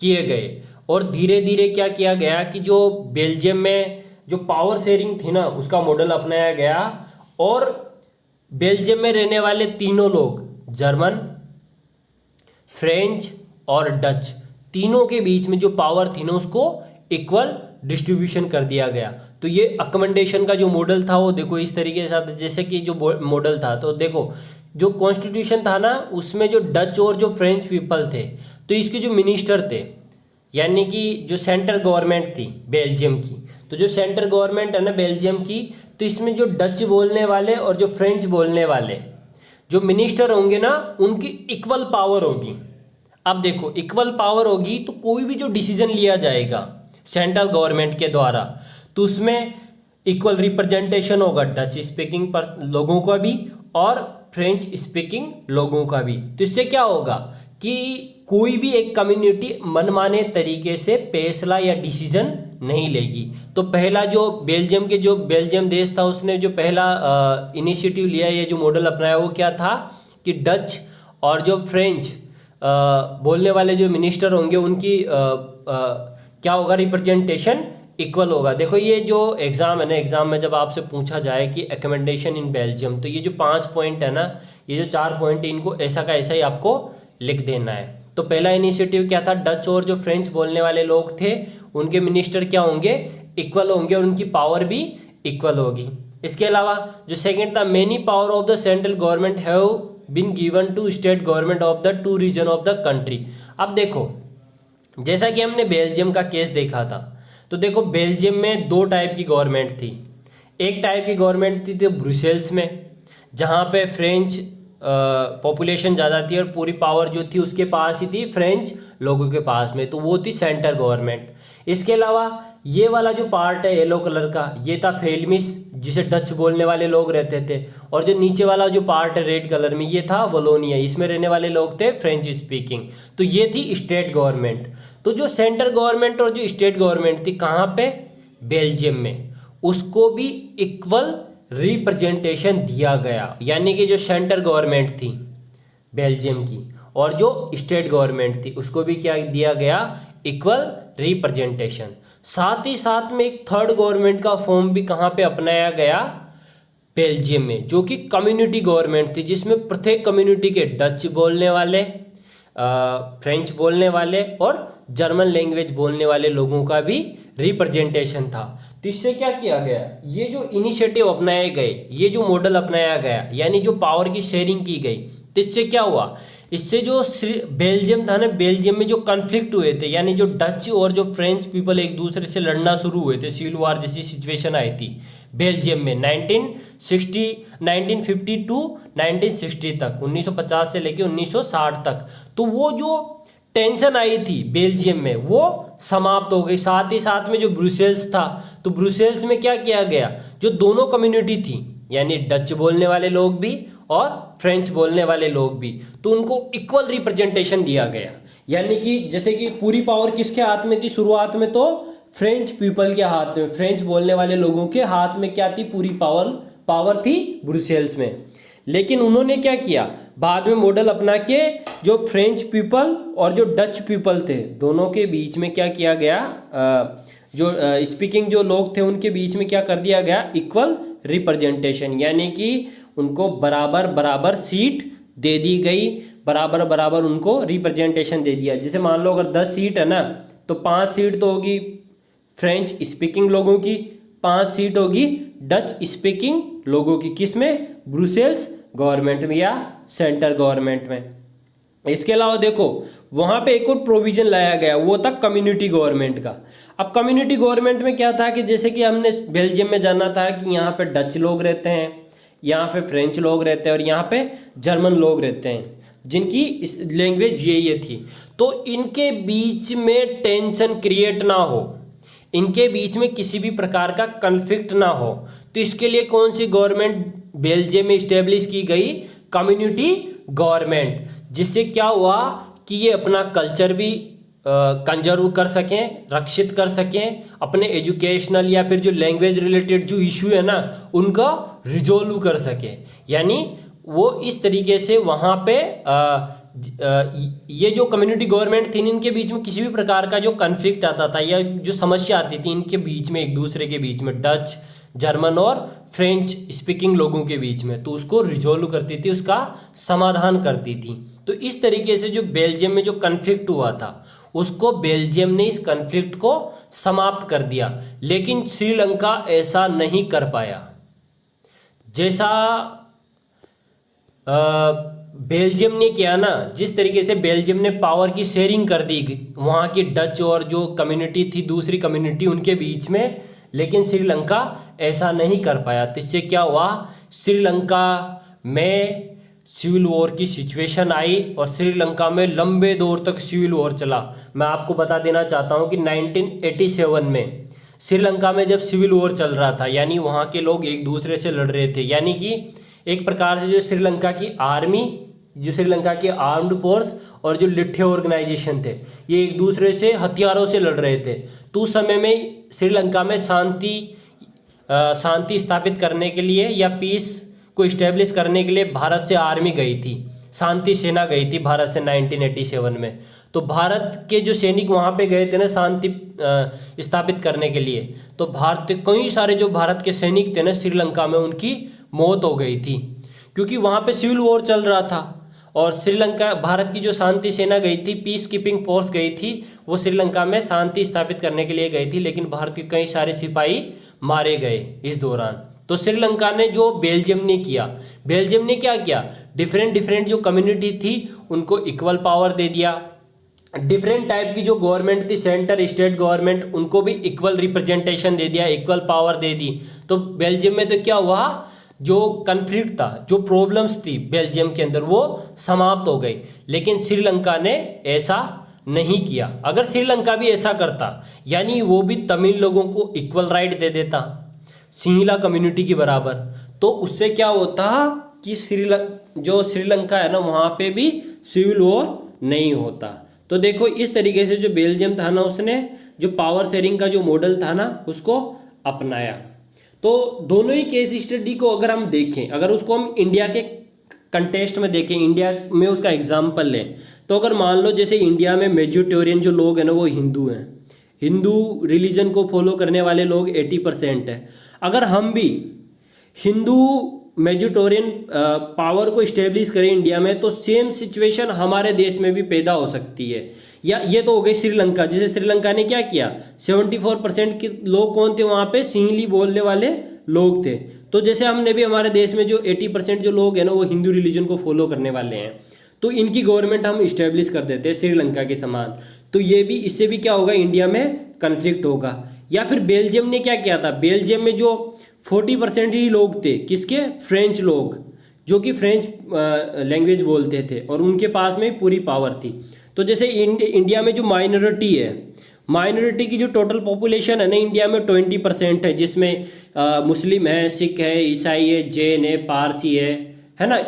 किए गए। और धीरे धीरे क्या किया गया कि जो बेल्जियम में जो पावर शेयरिंग थी ना उसका मॉडल अपनाया गया, और बेल्जियम में रहने वाले तीनों लोग, जर्मन, फ्रेंच और डच, तीनों के बीच में जो पावर थी ना उसको इक्वल डिस्ट्रीब्यूशन कर दिया गया। तो ये अकोमोडेशन का जो मॉडल था वो देखो इस तरीके से था, जैसे कि जो मॉडल था, तो देखो जो कॉन्स्टिट्यूशन था ना उसमें जो डच और जो फ्रेंच पीपल थे, तो इसके जो मिनिस्टर थे, यानी कि जो सेंट्रल गवर्नमेंट थी बेल्जियम की, तो जो सेंट्रल गवर्नमेंट है ना बेल्जियम की, तो इसमें जो डच बोलने वाले और जो फ्रेंच बोलने वाले जो मिनिस्टर होंगे ना उनकी इक्वल पावर होगी। अब देखो इक्वल पावर होगी तो कोई भी जो डिसीजन लिया जाएगा सेंट्रल गवर्नमेंट के द्वारा, तो उसमें इक्वल रिप्रेजेंटेशन होगा डच स्पीकिंग पर लोगों का भी और फ्रेंच स्पीकिंग लोगों का भी। तो इससे क्या होगा कि कोई भी एक कम्युनिटी मनमाने तरीके से फैसला या डिसीजन नहीं लेगी। तो पहला जो बेल्जियम देश था, उसने जो पहला इनिशिएटिव लिया, ये जो मॉडल अपनाया, वो क्या था कि डच और जो फ्रेंच बोलने वाले जो मिनिस्टर होंगे उनकी क्या होगा, रिप्रेजेंटेशन इक्वल होगा। देखो ये जो एग्जाम है ना, एग्जाम में जब आपसे पूछा जाए कि अकोमोडेशन इन बेल्जियम, तो ये जो 5 पॉइंट है ना, ये जो 4 पॉइंट है, इनको ऐसा का ऐसा ही आपको लिख देना है। तो पहला इनिशिएटिव क्या था, डच और जो फ्रेंच बोलने वाले लोग थे उनके मिनिस्टर क्या होंगे, इक्वल होंगे और उनकी पावर भी इक्वल होगी। इसके अलावा जो सेकंड था, many power of the central government have been given to state government of the 2 region of the country. अब देखो, जैसा कि हमने बेल्जियम का केस देखा था, तो देखो बेल्जियम में 2 टाइप की गवर्नमेंट थी। एक टाइप की गवर्नमेंट थी तो ब्रुसेल्स में, जहाँ पे फ्रेंच पॉपुलेशन ज़्यादा थी और पूरी पावर जो थी उसके पास ही थी, फ्रेंच लोगों के पास में, तो वो थी सेंटर गवर्नमेंट। इसके अलावा ये वाला जो पार्ट है येलो कलर का, ये था फेल्मिस, जिसे डच बोलने वाले लोग रहते थे, और जो नीचे वाला जो पार्ट है रेड कलर में, ये था वलोनिया, इसमें रहने वाले लोग थे फ्रेंच स्पीकिंग। तो ये थी स्टेट गवर्नमेंट। तो जो सेंटर गवर्नमेंट और जो स्टेट गवर्नमेंट थी कहाँ पे, बेल्जियम में, उसको भी इक्वल रिप्रेजेंटेशन दिया गया। यानी कि जो सेंटर गवर्नमेंट थी बेल्जियम की और जो स्टेट गवर्नमेंट थी उसको भी क्या दिया गया, इक्वल रिप्रेजेंटेशन। साथ ही साथ में एक थर्ड गवर्नमेंट का फॉर्म भी कहाँ पे अपनाया गया, बेल्जियम में, जो कि कम्युनिटी गवर्नमेंट थी, जिसमें प्रत्येक कम्युनिटी के डच बोलने वाले, फ्रेंच बोलने वाले और जर्मन लैंग्वेज बोलने वाले लोगों का भी रिप्रेजेंटेशन था। तो इससे क्या किया गया, ये जो इनिशिएटिव अपनाए गए, ये जो मॉडल अपनाया गया, यानी जो पावर की शेयरिंग की गई, तो इससे क्या हुआ, इससे जो बेल्जियम था ना, बेल्जियम में जो कन्फ्लिक्ट हुए थे, यानी जो डच और जो फ्रेंच पीपल एक दूसरे से लड़ना शुरू हुए थे, सिविल वार जैसी सिचुएशन आई थी बेल्जियम में 1950 टू 1960 तक, 1950 से लेके 1960 तक। तो वो जो टेंशन आई थी बेल्जियम में वो समाप्त हो गई। साथ ही साथ में जो ब्रुसेल्स था, तो ब्रुसेल्स में क्या किया गया, जो दोनों कम्युनिटी थी, यानी डच बोलने वाले लोग भी और फ्रेंच बोलने वाले लोग भी, तो उनको इक्वल रिप्रेजेंटेशन दिया गया। यानी कि जैसे कि पूरी पावर किसके हाथ में थी, शुरुआत में तो फ्रेंच पीपल के हाथ में, फ्रेंच बोलने वाले लोगों के हाथ में क्या थी, पूरी पावर थी ब्रुसेल्स में। लेकिन उन्होंने क्या किया, बाद में मॉडल अपना के जो फ्रेंच पीपल और जो डच पीपल थे दोनों के बीच में क्या किया गया, जो स्पीकिंग जो लोग थे उनके बीच में क्या कर दिया गया, इक्वल रिप्रेजेंटेशन, यानी कि उनको बराबर बराबर सीट दे दी गई, बराबर बराबर उनको रिप्रेजेंटेशन दे दिया। जैसे मान लो अगर 10 सीट है ना, तो 5 सीट तो होगी फ्रेंच स्पीकिंग लोगों की, 5 सीट होगी डच स्पीकिंग लोगों की, किसमें, ब्रुसेल्स गवर्नमेंट में या सेंटर गवर्नमेंट में। इसके अलावा देखो वहां पे एक और प्रोविजन लाया गया, वो था कम्युनिटी गवर्नमेंट का। अब कम्युनिटी गवर्नमेंट में क्या था कि जैसे कि हमने बेल्जियम में जाना था कि यहाँ पे डच लोग रहते हैं, यहाँ पे फ्रेंच लोग रहते हैं और यहाँ पे जर्मन लोग रहते हैं, जिनकी लैंग्वेज ये थी। तो इनके बीच में टेंशन क्रिएट ना हो, इनके बीच में किसी भी प्रकार का कन्फ्लिक्ट ना हो, तो इसके लिए कौन सी गवर्नमेंट बेल्जियम में इस्टेब्लिश की गई, कम्युनिटी गवर्नमेंट। जिससे क्या हुआ कि ये अपना कल्चर भी कंजर्व कर सकें, रक्षित कर सकें, अपने एजुकेशनल या फिर जो लैंग्वेज रिलेटेड जो इशू है ना उनका रिजोल्व कर सके। यानी वो इस तरीके से वहाँ पे ये जो कम्युनिटी गवर्नमेंट थी, इनके बीच में किसी भी प्रकार का जो कन्फ्लिक्ट आता था या जो समस्या आती थी इनके बीच में, एक दूसरे के बीच में, डच, जर्मन और फ्रेंच स्पीकिंग लोगों के बीच में, तो उसको रिजोल्व करती थी, उसका समाधान करती थी। तो इस तरीके से जो बेल्जियम में जो कन्फ्लिक्ट हुआ था उसको बेल्जियम ने इस कन्फ्लिक्ट को समाप्त कर दिया। लेकिन श्रीलंका ऐसा नहीं कर पाया। जैसा बेल्जियम ने किया ना, जिस तरीके से बेल्जियम ने पावर की शेयरिंग कर दी वहाँ की डच और जो कम्युनिटी थी दूसरी कम्युनिटी उनके बीच में, लेकिन श्रीलंका ऐसा नहीं कर पाया। तो इससे क्या हुआ, श्रीलंका में सिविल वॉर की सिचुएशन आई और श्रीलंका में लंबे दौर तक सिविल वॉर चला। मैं आपको बता देना चाहता हूँ कि 1987 में श्रीलंका में जब सिविल वॉर चल रहा था, यानी वहाँ के लोग एक दूसरे से लड़ रहे थे, यानी कि एक प्रकार से जो श्रीलंका की आर्मी जो श्रीलंका के आर्म्ड फोर्स और जो लिट्ठे ऑर्गेनाइजेशन थे, ये एक दूसरे से हथियारों से लड़ रहे थे। तो उस समय में श्रीलंका में शांति स्थापित करने के लिए या पीस को इस्टेब्लिश करने के लिए भारत से आर्मी गई थी, शांति सेना गई थी भारत से 1987 में। तो भारत के जो सैनिक वहाँ पे गए थे ना शांति स्थापित करने के लिए, तो कई सारे जो भारत के सैनिक थे ना श्रीलंका में, उनकी मौत हो गई थी, क्योंकि वहाँ पे सिविल वॉर चल रहा था। और श्रीलंका, भारत की जो शांति सेना गई थी, पीस कीपिंग फोर्स गई थी, वो श्रीलंका में शांति स्थापित करने के लिए गई थी, लेकिन भारत के कई सारे सिपाही मारे गए इस दौरान। तो श्रीलंका ने जो बेल्जियम ने क्या किया, डिफरेंट जो कम्युनिटी थी उनको इक्वल पावर दे दिया। डिफरेंट टाइप की जो गवर्नमेंट थी, सेंटर स्टेट गवर्नमेंट, उनको भी इक्वल रिप्रेजेंटेशन दे दिया, इक्वल पावर दे दी। तो बेल्जियम में तो क्या हुआ, जो कन्फ्लिक्ट था, जो प्रॉब्लम्स थी बेल्जियम के अंदर, वो समाप्त हो गई। लेकिन श्रीलंका ने ऐसा नहीं किया। अगर श्रीलंका भी ऐसा करता, यानी वो भी तमिल लोगों को इक्वल राइट दे देता सिंहला कम्युनिटी के बराबर, तो उससे क्या होता कि श्रीलंका है ना, वहाँ पे भी सिविल वॉर नहीं होता। तो देखो इस तरीके से जो बेल्जियम था ना, उसने जो पावर शेयरिंग का जो मॉडल था ना, उसको अपनाया। तो दोनों ही केस स्टडी को अगर हम देखें, अगर उसको हम इंडिया के कंटेस्ट में देखें, इंडिया में उसका एग्जाम्पल लें, तो अगर मान लो जैसे इंडिया में मेजोरिटेरियन जो लोग हैं ना, वो हिंदू हैं, हिंदू रिलीजन को फॉलो करने वाले लोग 80% है। अगर हम भी हिंदू मेजोरिटेरियन पावर को इस्टेब्लिश करें इंडिया में, तो सेम सिचुएशन हमारे देश में भी पैदा हो सकती है। या ये तो हो गई श्रीलंका, जैसे श्रीलंका ने क्या किया, 74% के लोग कौन थे वहाँ पे, सिंहली बोलने वाले लोग थे। तो जैसे हमने भी हमारे देश में जो 80% जो लोग हैं ना, वो हिंदू रिलीजन को फॉलो करने वाले हैं, तो इनकी गवर्नमेंट हम इस्टेब्लिश कर देते हैं श्रीलंका के समान। तो ये भी, इससे भी क्या होगा, इंडिया में कन्फ्लिक्ट होगा। या फिर बेल्जियम ने क्या किया था, बेल्जियम में जो 40% ही लोग थे, किसके, फ्रेंच लोग, जो कि फ्रेंच लैंग्वेज बोलते थे, और उनके पास में पूरी पावर थी। तो जैसे इंडिया में जो माइनॉरिटी है, माइनॉरिटी की जो टोटल पॉपुलेशन है ना इंडिया में 20% है, जिसमें मुस्लिम है, सिख है, ईसाई है, जैन है, पारसी है ना,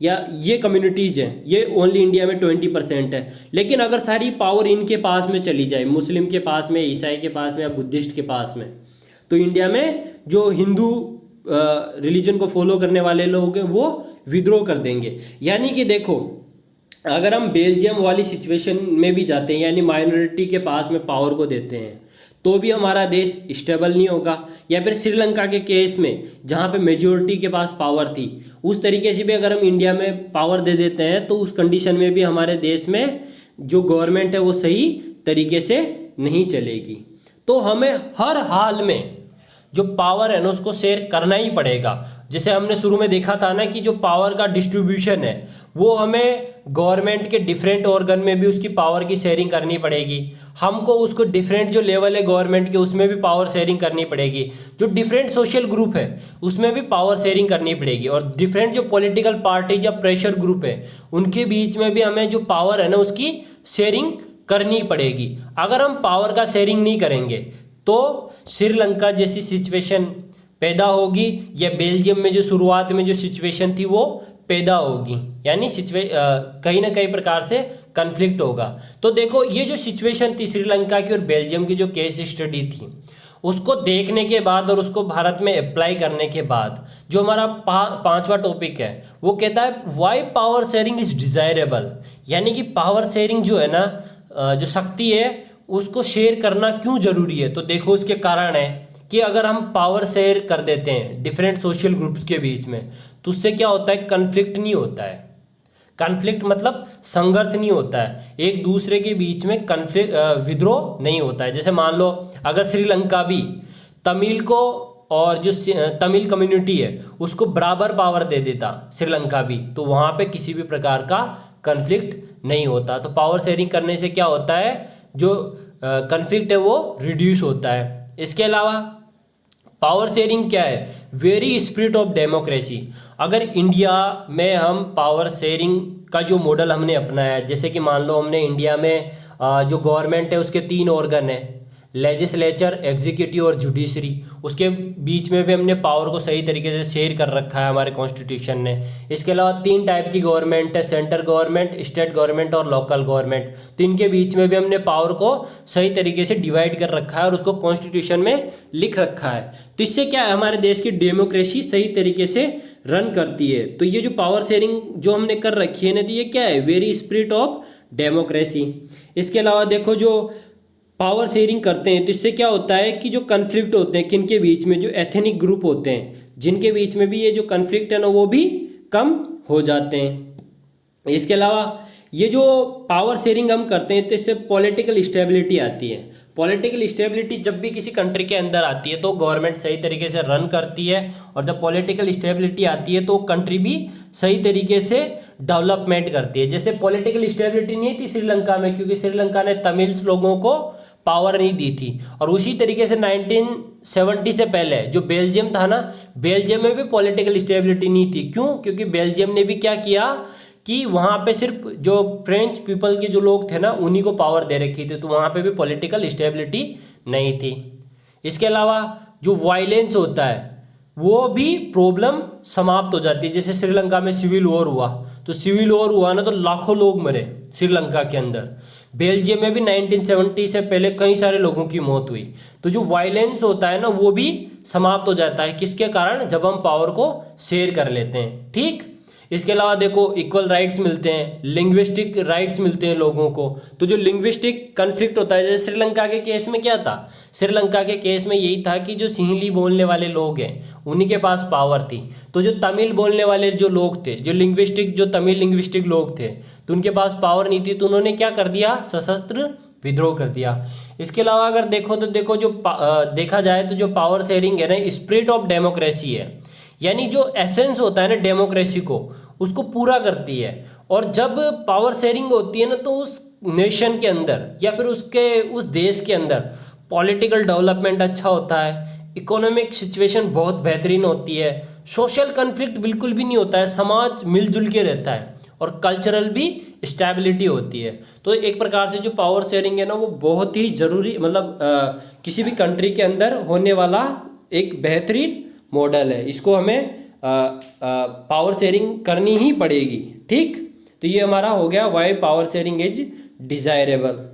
या ये कम्युनिटीज़ हैं, ये ओनली इंडिया में 20% है। लेकिन अगर सारी पावर इनके पास में चली जाए, मुस्लिम के पास में, ईसाई के पास में या बुद्धिस्ट के पास में, तो इंडिया में जो हिंदू रिलीजन को फॉलो करने वाले लोग हैं वो विद्रोह कर देंगे। यानी कि देखो, अगर हम बेल्जियम वाली सिचुएशन में भी जाते हैं, यानी माइनॉरिटी के पास में पावर को देते हैं, तो भी हमारा देश स्टेबल नहीं होगा। या फिर श्रीलंका के केस में जहाँ पे मेजॉरिटी के पास पावर थी, उस तरीके से भी अगर हम इंडिया में पावर दे देते हैं, तो उस कंडीशन में भी हमारे देश में जो गवर्नमेंट है वो सही तरीके से नहीं चलेगी। तो हमें हर हाल में जो पावर है ना उसको शेयर करना ही पड़ेगा। जैसे हमने शुरू में देखा था ना कि जो पावर का डिस्ट्रीब्यूशन है वो हमें गवर्नमेंट के डिफरेंट ऑर्गन में भी उसकी पावर की शेयरिंग करनी पड़ेगी। हमको उसको डिफरेंट जो लेवल है गवर्नमेंट के उसमें भी पावर शेयरिंग करनी पड़ेगी। जो डिफरेंट सोशल ग्रुप है उसमें भी पावर शेयरिंग करनी पड़ेगी। और डिफरेंट जो पॉलिटिकल पार्टी या प्रेशर ग्रुप है उनके बीच में भी हमें जो पावर है ना उसकी शेयरिंग करनी पड़ेगी। अगर हम पावर का शेयरिंग नहीं करेंगे तो श्रीलंका जैसी सिचुएशन पैदा होगी, या बेल्जियम में जो शुरुआत में जो सिचुएशन थी वो पैदा होगी, यानी कहीं ना कहीं प्रकार से कन्फ्लिक्ट होगा। तो देखो ये जो सिचुएशन थी श्रीलंका की और बेल्जियम की जो केस स्टडी थी, उसको देखने के बाद और उसको भारत में अप्लाई करने के बाद जो हमारा पांचवा टॉपिक है वो कहता है why power sharing is desirable. यानी कि पावर शेयरिंग जो है ना, जो शक्ति है उसको शेयर करना क्यों जरूरी है। तो देखो इसके कारण है कि अगर हम पावर शेयर कर देते हैं डिफरेंट सोशल ग्रुप्स के बीच में, तो उससे क्या होता है, कन्फ्लिक्ट नहीं होता है। कन्फ्लिक्ट मतलब संघर्ष नहीं होता है, एक दूसरे के बीच में विद्रोह नहीं होता है। जैसे मान लो अगर श्रीलंका भी तमिल को और जो तमिल कम्युनिटी है उसको बराबर पावर दे देता श्रीलंका भी, तो वहाँ पे किसी भी प्रकार का कन्फ्लिक्ट नहीं होता। तो पावर शेयरिंग करने से क्या होता है, जो कन्फ्लिक्ट है वो रिड्यूस होता है। इसके अलावा पावर शेयरिंग क्या है, वेरी स्पिरिट ऑफ डेमोक्रेसी। अगर इंडिया में हम पावर शेयरिंग का जो मॉडल हमने अपनाया है, जैसे कि मान लो हमने इंडिया में जो गवर्नमेंट है उसके 3 ऑर्गन है, लेजिस्लेचर, एग्जीक्यूटिव और जुडिशरी, उसके बीच में भी हमने पावर को सही तरीके से शेयर कर रखा है हमारे कॉन्स्टिट्यूशन ने। इसके अलावा 3 टाइप की गवर्नमेंट है, सेंट्रल गवर्नमेंट, स्टेट गवर्नमेंट और लोकल गवर्नमेंट। तो इनके बीच में भी हमने पावर को सही तरीके से डिवाइड कर रखा है और उसको कॉन्स्टिट्यूशन में लिख रखा है। तो इससे क्या है, हमारे देश की डेमोक्रेसी सही तरीके से रन करती है। तो ये जो पावर शेयरिंग जो हमने कर रखी है ना, तो ये क्या है, वेरी स्पिरिट ऑफ डेमोक्रेसी। इसके अलावा देखो जो पावर शेयरिंग करते हैं तो इससे क्या होता है कि जो कन्फ्लिक्ट होते हैं किन के बीच में, जो एथनिक ग्रुप होते हैं जिनके बीच में भी ये जो कन्फ्लिक्ट है ना वो भी कम हो जाते हैं। इसके अलावा ये जो पावर शेयरिंग हम करते हैं तो इससे पॉलिटिकल स्टेबिलिटी आती है। पॉलिटिकल स्टेबिलिटी जब भी किसी कंट्री के अंदर आती है तो गवर्नमेंट सही तरीके से रन करती है, और जब पॉलिटिकल स्टेबिलिटी आती है तो कंट्री भी सही तरीके से डेवलपमेंट करती है। जैसे पॉलिटिकल स्टेबिलिटी नहीं थी श्रीलंका में, क्योंकि श्रीलंका ने तमिल्स लोगों को पावर नहीं दी थी। और उसी तरीके से 1970 से पहले जो बेल्जियम था ना, बेल्जियम में भी पॉलिटिकल स्टेबिलिटी नहीं थी। क्यों? क्योंकि बेल्जियम ने भी क्या किया कि वहाँ पे सिर्फ जो फ्रेंच पीपल के जो लोग थे ना उन्हीं को पावर दे रखी थी, तो वहाँ पे भी पॉलिटिकल स्टेबिलिटी नहीं थी। इसके अलावा जो वायलेंस होता है वो भी प्रॉब्लम समाप्त हो जाती है। जैसे श्रीलंका में सिविल वॉर हुआ, तो सिविल वॉर हुआ ना तो लाखों लोग मरे श्रीलंका के अंदर। बेल्जियम में भी 1970 से पहले कई सारे लोगों की मौत हुई। तो जो वायलेंस होता है ना वो भी समाप्त हो जाता है, किसके कारण, जब हम पावर को शेयर कर लेते हैं। ठीक। इसके अलावा देखो इक्वल राइट्स मिलते हैं, लिंग्विस्टिक राइट्स मिलते हैं लोगों को। तो जो लिंग्विस्टिक कन्फ्लिक्ट होता है, जैसे श्रीलंका के केस में क्या था, श्रीलंका के केस में यही था कि जो सिंहली बोलने वाले लोग हैं उन्हीं के पास पावर थी। तो जो तमिल बोलने वाले जो लोग थे, जो तमिल लिंग्विस्टिक लोग थे, तो उनके पास पावर नहीं थी, तो उन्होंने क्या कर दिया, सशस्त्र विद्रोह कर दिया। इसके अलावा अगर देखो तो देखो जो देखा जाए तो जो पावर शेयरिंग है ना, स्पिरिट ऑफ डेमोक्रेसी है, यानी जो एसेंस होता है ना डेमोक्रेसी को, उसको पूरा करती है। और जब पावर शेयरिंग होती है ना तो उस नेशन के अंदर या फिर उस देश के अंदर पॉलिटिकल डेवलपमेंट अच्छा होता है, इकोनॉमिक सिचुएशन बहुत बेहतरीन होती है, सोशल कन्फ्लिक्ट बिल्कुल भी नहीं होता है, समाज मिलजुल के रहता है, और कल्चरल भी स्टेबिलिटी होती है। तो एक प्रकार से जो पावर शेयरिंग है ना वो बहुत ही ज़रूरी, मतलब किसी भी कंट्री के अंदर होने वाला एक बेहतरीन मॉडल है। इसको हमें पावर शेयरिंग करनी ही पड़ेगी। ठीक। तो ये हमारा हो गया why power sharing is desirable.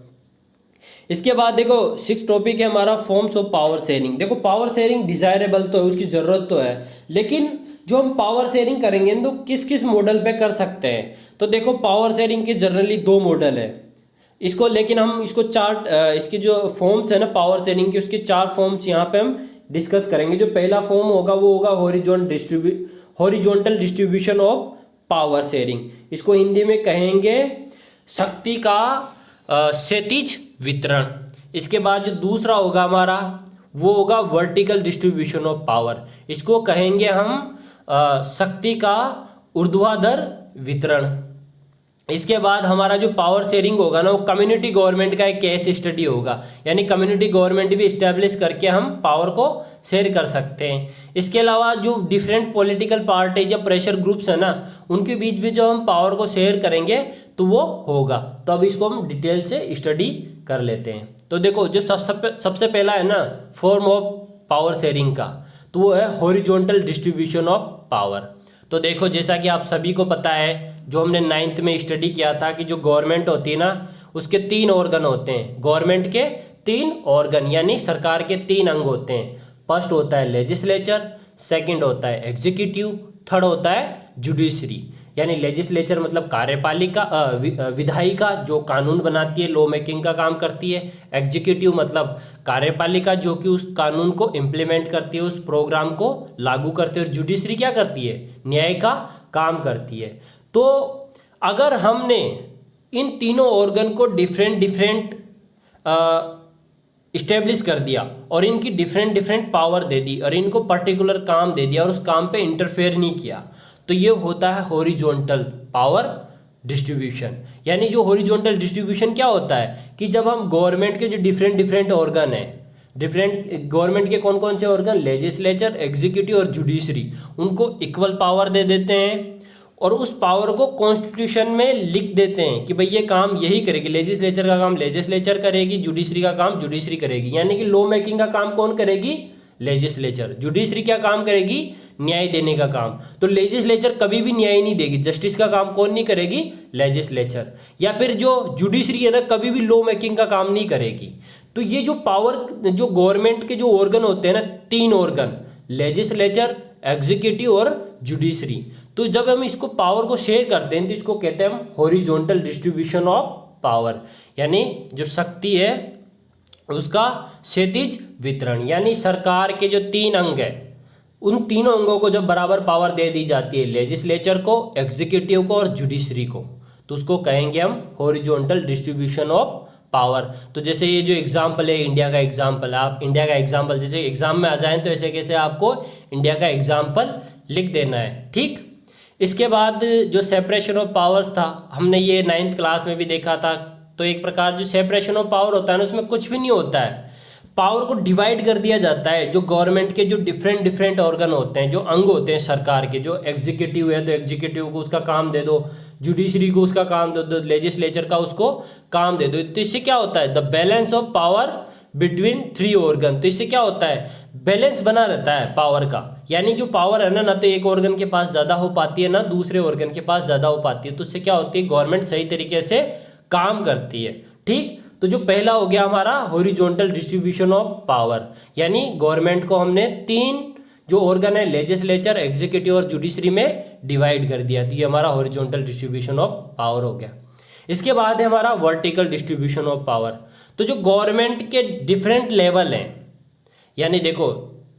इसके बाद देखो 6 टॉपिक है हमारा फॉर्म्स ऑफ पावर शेयरिंग। देखो पावर शेयरिंग डिजायरेबल तो है, उसकी ज़रूरत तो है, लेकिन जो हम पावर शेयरिंग करेंगे तो किस किस मॉडल पे कर सकते हैं। तो देखो पावर शेयरिंग के जनरली 2 मॉडल है इसको, लेकिन हम इसको इसकी जो फॉर्म्स है ना पावर शेयरिंग की, उसके 4 फॉर्म्स यहाँ पे हम डिस्कस करेंगे। जो पहला फॉर्म होगा वो होगा horizontal distribution of power sharing. इसको हिंदी में कहेंगे शक्ति का क्षैतिज वितरण। इसके बाद जो दूसरा होगा हमारा वो होगा वर्टिकल डिस्ट्रीब्यूशन ऑफ पावर। इसको कहेंगे हम शक्ति का ऊर्ध्वाधर वितरण। इसके बाद हमारा जो पावर शेयरिंग होगा ना वो कम्युनिटी गवर्नमेंट का एक केस स्टडी होगा, यानी कम्युनिटी गवर्नमेंट भी इस्टेब्लिश करके हम पावर को शेयर कर सकते हैं। इसके अलावा जो डिफरेंट पॉलिटिकल पार्टीज या प्रेशर ग्रुप्स है ना उनके बीच भी जो हम पावर को शेयर करेंगे तो वो होगा। तो अब इसको हम डिटेल से स्टडी कर लेते हैं। तो देखो जो सबसे पहला है ना फॉर्म ऑफ पावर शेयरिंग का, तो वो है हॉरिजॉन्टल डिस्ट्रीब्यूशन ऑफ पावर। तो देखो जैसा कि आप सभी को पता है, जो हमने 9th में स्टडी किया था कि जो गवर्नमेंट होती है ना उसके 3 ऑर्गन होते हैं। गवर्नमेंट के 3 ऑर्गन यानी सरकार के 3 अंग होते हैं। फर्स्ट होता है लेजिस्लेचर, सेकंड होता है एग्जीक्यूटिव, थर्ड होता है जुडिशरी। यानी लेजिस्लेचर मतलब कार्यपालिका, विधायिका जो कानून बनाती है, लॉ मेकिंग का काम करती है। एग्जीक्यूटिव मतलब कार्यपालिका जो कि उस कानून को इम्प्लीमेंट करती है, उस प्रोग्राम को लागू करती है। और जुडिशरी क्या करती है, न्याय का काम करती है। तो अगर हमने इन तीनों ऑर्गन को डिफरेंट इस्टेब्लिश कर दिया और इनकी डिफरेंट पावर दे दी और इनको पर्टिकुलर काम दे दिया और उस काम पे इंटरफेयर नहीं किया, तो ये होता है हॉरिजॉन्टल पावर डिस्ट्रीब्यूशन। यानी जो हॉरिजॉन्टल डिस्ट्रीब्यूशन क्या होता है कि जब हम गवर्नमेंट के जो डिफरेंट ऑर्गन है, डिफरेंट गवर्नमेंट के कौन कौन से ऑर्गन, लेजिस्लेचर, एग्जीक्यूटिव और जुडिशरी, उनको इक्वल पावर दे देते हैं और उस पावर को कॉन्स्टिट्यूशन में लिख देते हैं कि भाई ये काम यही करेगी, लेजिस्लेचर का काम लेजिस्लेचर करेगी, जुडिशरी का काम जुडिशरी करेगी। यानी कि लॉ मेकिंग का काम कौन करेगी? लेजिस्लेचर। जुडिशरी क्या काम करेगी? न्याय देने का काम। तो लेजिस्लेचर कभी भी न्याय नहीं देगी, जस्टिस का काम कौन नहीं करेगी? लेजिस्लेचर। या फिर जो जुडिशरी है ना, कभी भी लॉ मेकिंग का काम नहीं करेगी। तो ये जो पावर, जो गवर्नमेंट के जो ऑर्गन होते हैं ना, 3 ऑर्गन, लेजिस्लेचर, एग्जीक्यूटिव और जुडिशरी, तो जब हम इसको पावर को शेयर करते हैं तो इसको कहते हैं हम हॉरिजॉन्टल डिस्ट्रीब्यूशन ऑफ पावर, यानी जो शक्ति है उसका क्षैतिज वितरण। यानी सरकार के जो 3 अंग है, उन तीनों अंगों को जब बराबर पावर दे दी जाती है, लेजिस्लेचर को, एग्जीक्यूटिव को और जुडिशरी को, तो उसको कहेंगे हम हॉरिजॉन्टल डिस्ट्रीब्यूशन ऑफ पावर। तो जैसे ये जो एग्जाम्पल है, इंडिया का एग्जाम्पल, आप इंडिया का एग्जाम्पल जैसे एग्जाम में आ जाए तो ऐसे कैसे आपको इंडिया का एग्जाम्पल लिख देना है, ठीक। इसके बाद जो सेपरेशन ऑफ पावर्स था, हमने ये 9th क्लास में भी देखा था। तो एक प्रकार जो सेपरेशन ऑफ पावर होता है ना, उसमें कुछ भी नहीं होता है, पावर को डिवाइड कर दिया जाता है। जो गवर्नमेंट के जो डिफरेंट ऑर्गन होते हैं, जो अंग होते हैं सरकार के, जो एग्जीक्यूटिव है तो एग्जीक्यूटिव को उसका काम दे दो, जुडिशरी को उसका काम दे दो, लेजिस्लेचर का उसको काम दे दो। तो इससे क्या होता है? The balance of power between 3 organ. तो इससे क्या होता है? बैलेंस बना रहता है पावर का। यानी जो पावर है ना तो एक ऑर्गन के पास ज़्यादा हो पाती है, ना दूसरे ऑर्गन के पास ज़्यादा हो पाती है। तो इससे क्या होती है? गवर्नमेंट सही तरीके से काम करती है, ठीक। तो जो पहला हो गया हमारा हॉरिजॉन्टल डिस्ट्रीब्यूशन ऑफ पावर, यानी गवर्नमेंट को हमने 3 जो ऑर्गन है, लेजिस्लेचर, एग्जीक्यूटिव और जुडिशरी में डिवाइड कर दिया। तो ये हमारा हॉरिजॉन्टल डिस्ट्रीब्यूशन ऑफ पावर हो गया। इसके बाद है हमारा वर्टिकल डिस्ट्रीब्यूशन ऑफ पावर। तो जो गवर्नमेंट के डिफरेंट लेवल हैं, यानी देखो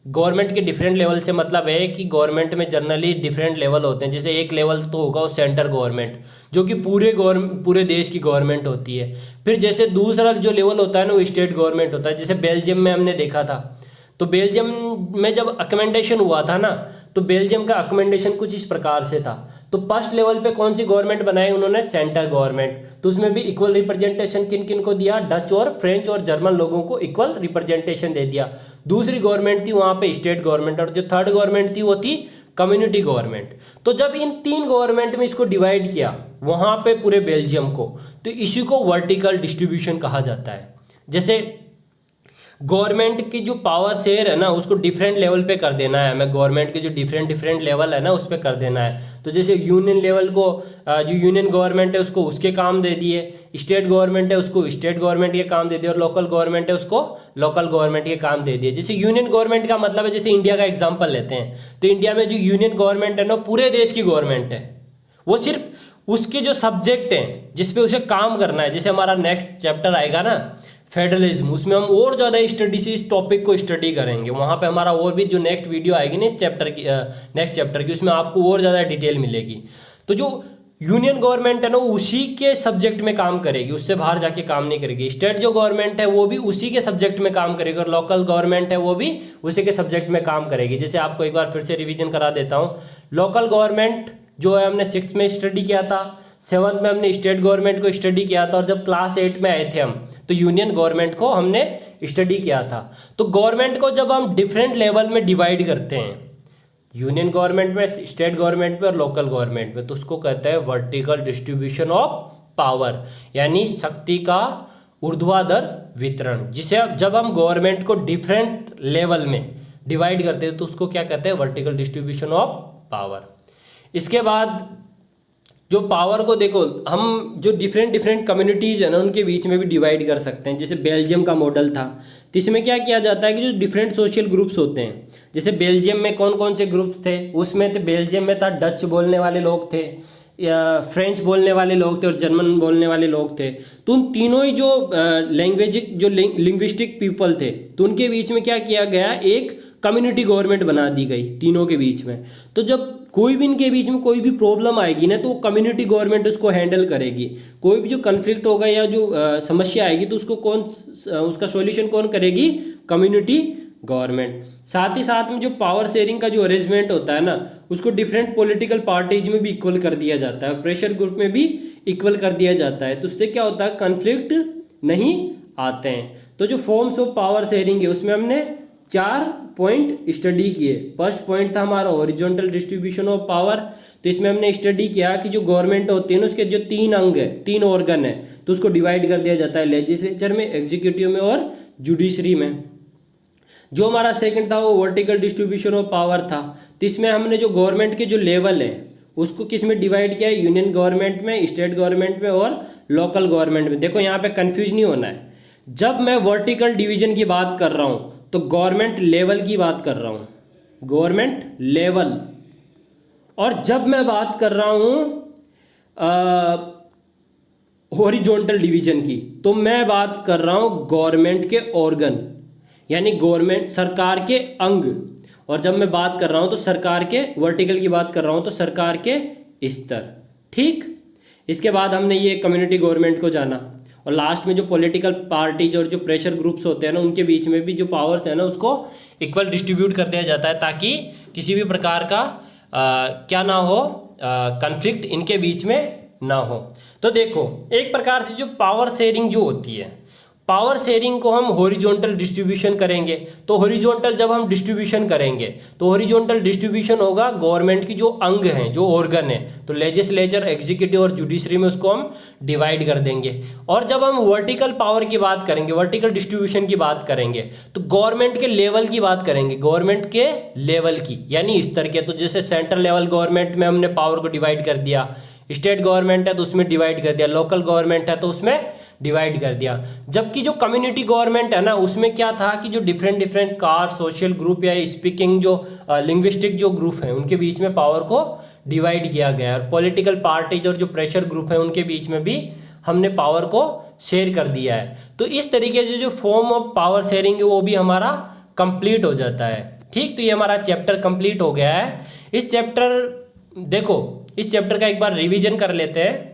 गवर्नमेंट के डिफरेंट लेवल से मतलब है कि गवर्नमेंट में जनरली डिफरेंट लेवल होते हैं। जैसे एक लेवल तो होगा वो सेंटर गवर्नमेंट, जो कि पूरे देश की गवर्नमेंट होती है। फिर जैसे दूसरा जो लेवल होता है ना, वो स्टेट गवर्नमेंट होता है। जैसे बेल्जियम में हमने देखा था, तो बेल्जियम में जब अकमेंडेशन हुआ था ना, तो बेल्जियम का अकमेंडेशन कुछ इस प्रकार से था। तो फर्स्ट लेवल पे कौन सी गवर्नमेंट बनाई उन्होंने? Centre government. तो उसमें भी इक्वल रिप्रेजेंटेशन किन किन को दिया? डच और फ्रेंच और जर्मन लोगों को इक्वल रिप्रेजेंटेशन दे दिया। दूसरी गवर्नमेंट थी वहाँ पे स्टेट गवर्नमेंट, और जो थर्ड गवर्नमेंट थी वो थी कम्युनिटी गवर्नमेंट। तो जब इन 3 गवर्नमेंट में इसको डिवाइड किया वहाँ पे पूरे बेल्जियम को, तो इसी को वर्टिकल डिस्ट्रीब्यूशन कहा जाता है। जैसे गवर्नमेंट की जो पावर शेयर है ना, उसको डिफरेंट लेवल पे कर देना है हमें। गवर्नमेंट के जो डिफरेंट लेवल है ना, उस पर कर देना है। तो जैसे यूनियन लेवल को, जो यूनियन गवर्नमेंट है उसको उसके काम दे दिए, स्टेट गवर्नमेंट है उसको स्टेट गवर्नमेंट के काम दे दिए, और लोकल गवर्नमेंट है उसको लोकल गवर्नमेंट के काम दे दिए। जैसे यूनियन गवर्नमेंट का मतलब है, जैसे इंडिया का एग्जाम्पल लेते हैं, तो इंडिया में जो यूनियन गवर्नमेंट है ना, पूरे देश की गवर्नमेंट है। वो सिर्फ उसके जो सब्जेक्ट हैं जिसपे उसे काम करना है, जैसे हमारा नेक्स्ट चैप्टर आएगा ना फेडरलिज्म, उसमें हम और ज़्यादा स्टडी से इस टॉपिक को स्टडी करेंगे। वहाँ पे हमारा और भी जो नेक्स्ट वीडियो आएगी ना इस चैप्टर की, नेक्स्ट चैप्टर की, उसमें आपको और ज़्यादा डिटेल मिलेगी। तो जो यूनियन गवर्नमेंट है ना, उसी के सब्जेक्ट में काम करेगी, उससे बाहर जाके काम नहीं करेगी। स्टेट जो गवर्नमेंट है वो भी उसी के सब्जेक्ट में काम करेगी, और लोकल गवर्नमेंट है वो भी उसी के सब्जेक्ट में काम करेगी। जैसे आपको एक बार फिर से रिवीजन करा देता हूँ। लोकल गवर्नमेंट जो है हमने 6th में स्टडी किया था, 7th में हमने स्टेट गवर्नमेंट को स्टडी किया था, और जब क्लास 8 में आए थे हम, तो यूनियन गवर्नमेंट को हमने स्टडी किया था। तो गवर्नमेंट को जब हम डिफरेंट लेवल में डिवाइड करते हैं, यूनियन गवर्नमेंट में, स्टेट गवर्नमेंट में और लोकल गवर्नमेंट में, तो उसको कहते हैं वर्टिकल डिस्ट्रीब्यूशन ऑफ पावर, यानी शक्ति का ऊर्ध्वाधर वितरण। जिसे जब हम गवर्नमेंट को डिफरेंट लेवल में डिवाइड करते हैं तो उसको क्या कहते हैं? Vertical distribution of power. इसके बाद जो पावर को देखो, हम जो डिफरेंट कम्युनिटीज़ है ना, उनके बीच में भी डिवाइड कर सकते हैं। जैसे बेल्जियम का मॉडल था, तो इसमें क्या किया जाता है कि जो डिफरेंट सोशल ग्रुप्स होते हैं, जैसे बेल्जियम में कौन कौन से ग्रुप्स थे, उसमें तो बेल्जियम में था डच बोलने वाले लोग थे, या फ्रेंच बोलने वाले लोग थे, और जर्मन बोलने वाले लोग थे। तो उन तीनों ही जो लिंग्विस्टिक पीपल थे, तो उनके बीच में क्या किया गया? एक कम्युनिटी गवर्नमेंट बना दी गई तीनों के बीच में। तो जब कोई भी इनके बीच में कोई भी प्रॉब्लम आएगी ना, तो वो कम्युनिटी गवर्नमेंट उसको हैंडल करेगी। कोई भी जो कन्फ्लिक्ट होगा या जो समस्या आएगी, तो उसको उसका सॉल्यूशन कौन करेगी? Community government. साथ ही साथ में जो पावर शेयरिंग का जो अरेंजमेंट होता है ना, उसको डिफरेंट पॉलिटिकल पार्टीज में भी इक्वल कर दिया जाता है, प्रेशर ग्रुप में भी इक्वल कर दिया जाता है। तो उससे क्या होता है? कन्फ्लिक्ट नहीं आते हैं। तो जो फॉर्म्स ऑफ पावर शेयरिंग है, उसमें हमने 4 पॉइंट स्टडी किए। फर्स्ट पॉइंट था हमारा हॉरिजॉन्टल डिस्ट्रीब्यूशन ऑफ पावर। तो इसमें हमने स्टडी किया कि जो गवर्नमेंट होती है ना उसके जो 3 अंग है, 3 ऑर्गन है, तो उसको डिवाइड कर दिया जाता है लेजिस्लेचर में, एग्जीक्यूटिव में और जुडिशरी में। जो हमारा सेकंड था वो वर्टिकल डिस्ट्रीब्यूशन ऑफ पावर था। तो इसमें हमने जो गवर्नमेंट के जो लेवल है उसको किस में डिवाइड किया है, यूनियन गवर्नमेंट में, स्टेट गवर्नमेंट में और लोकल गवर्नमेंट में। देखो यहाँ पे कंफ्यूज नहीं होना है, जब मैं वर्टिकल डिवीजन की बात कर रहा हूँ तो गवर्नमेंट लेवल की बात कर रहा हूँ, गवर्नमेंट लेवल। और जब मैं बात कर रहा हूँ हॉरिजॉन्टल डिवीजन की, तो मैं बात कर रहा हूँ गवर्नमेंट के ऑर्गन, यानी गवर्नमेंट सरकार के अंग। और जब मैं बात कर रहा हूँ तो सरकार के वर्टिकल की बात कर रहा हूँ तो सरकार के स्तर। ठीक, इसके बाद हमने ये कम्युनिटी गवर्नमेंट को जाना, और लास्ट में जो पॉलिटिकल पार्टीज और जो प्रेशर ग्रुप्स होते हैं ना उनके बीच में भी जो पावर्स है ना उसको इक्वल डिस्ट्रीब्यूट कर दिया जाता है, ताकि किसी भी प्रकार का क्या ना हो, कन्फ्लिक्ट इनके बीच में ना हो। तो देखो एक प्रकार से जो पावर शेयरिंग जो होती है, पावर शेयरिंग को हम हॉरिजॉन्टल डिस्ट्रीब्यूशन करेंगे। तो हॉरिजॉन्टल जब हम डिस्ट्रीब्यूशन करेंगे तो हॉरिजॉन्टल डिस्ट्रीब्यूशन होगा गवर्नमेंट की जो अंग हैं, जो ऑर्गन है, तो लेजिस्लेचर, एग्जीक्यूटिव और जुडिशरी में उसको हम डिवाइड कर देंगे। और जब हम वर्टिकल पावर की बात करेंगे, वर्टिकल डिस्ट्रीब्यूशन की बात करेंगे, तो गवर्नमेंट के लेवल की बात करेंगे, गवर्नमेंट के लेवल की, यानी स्तर के। तो जैसे सेंट्रल लेवल गवर्नमेंट में हमने पावर को डिवाइड कर दिया, स्टेट गवर्नमेंट है तो उसमें डिवाइड कर दिया, लोकल गवर्नमेंट है तो उसमें डिवाइड कर दिया। जबकि जो कम्युनिटी गवर्नमेंट है ना उसमें क्या था कि जो different different caste, social group या स्पीकिंग जो लिंग्विस्टिक जो ग्रुप है उनके बीच में पावर को डिवाइड किया गया है। और पॉलिटिकल पार्टीज और जो प्रेशर ग्रुप है उनके बीच में भी हमने पावर को शेयर कर दिया है। तो इस तरीके से जो फॉर्म ऑफ पावर शेयरिंग है वो भी हमारा कंप्लीट हो जाता है। ठीक, तो ये हमारा चैप्टर कंप्लीट हो गया है। इस चैप्टर देखो इस चैप्टर का एक बार रिवीजन कर लेते हैं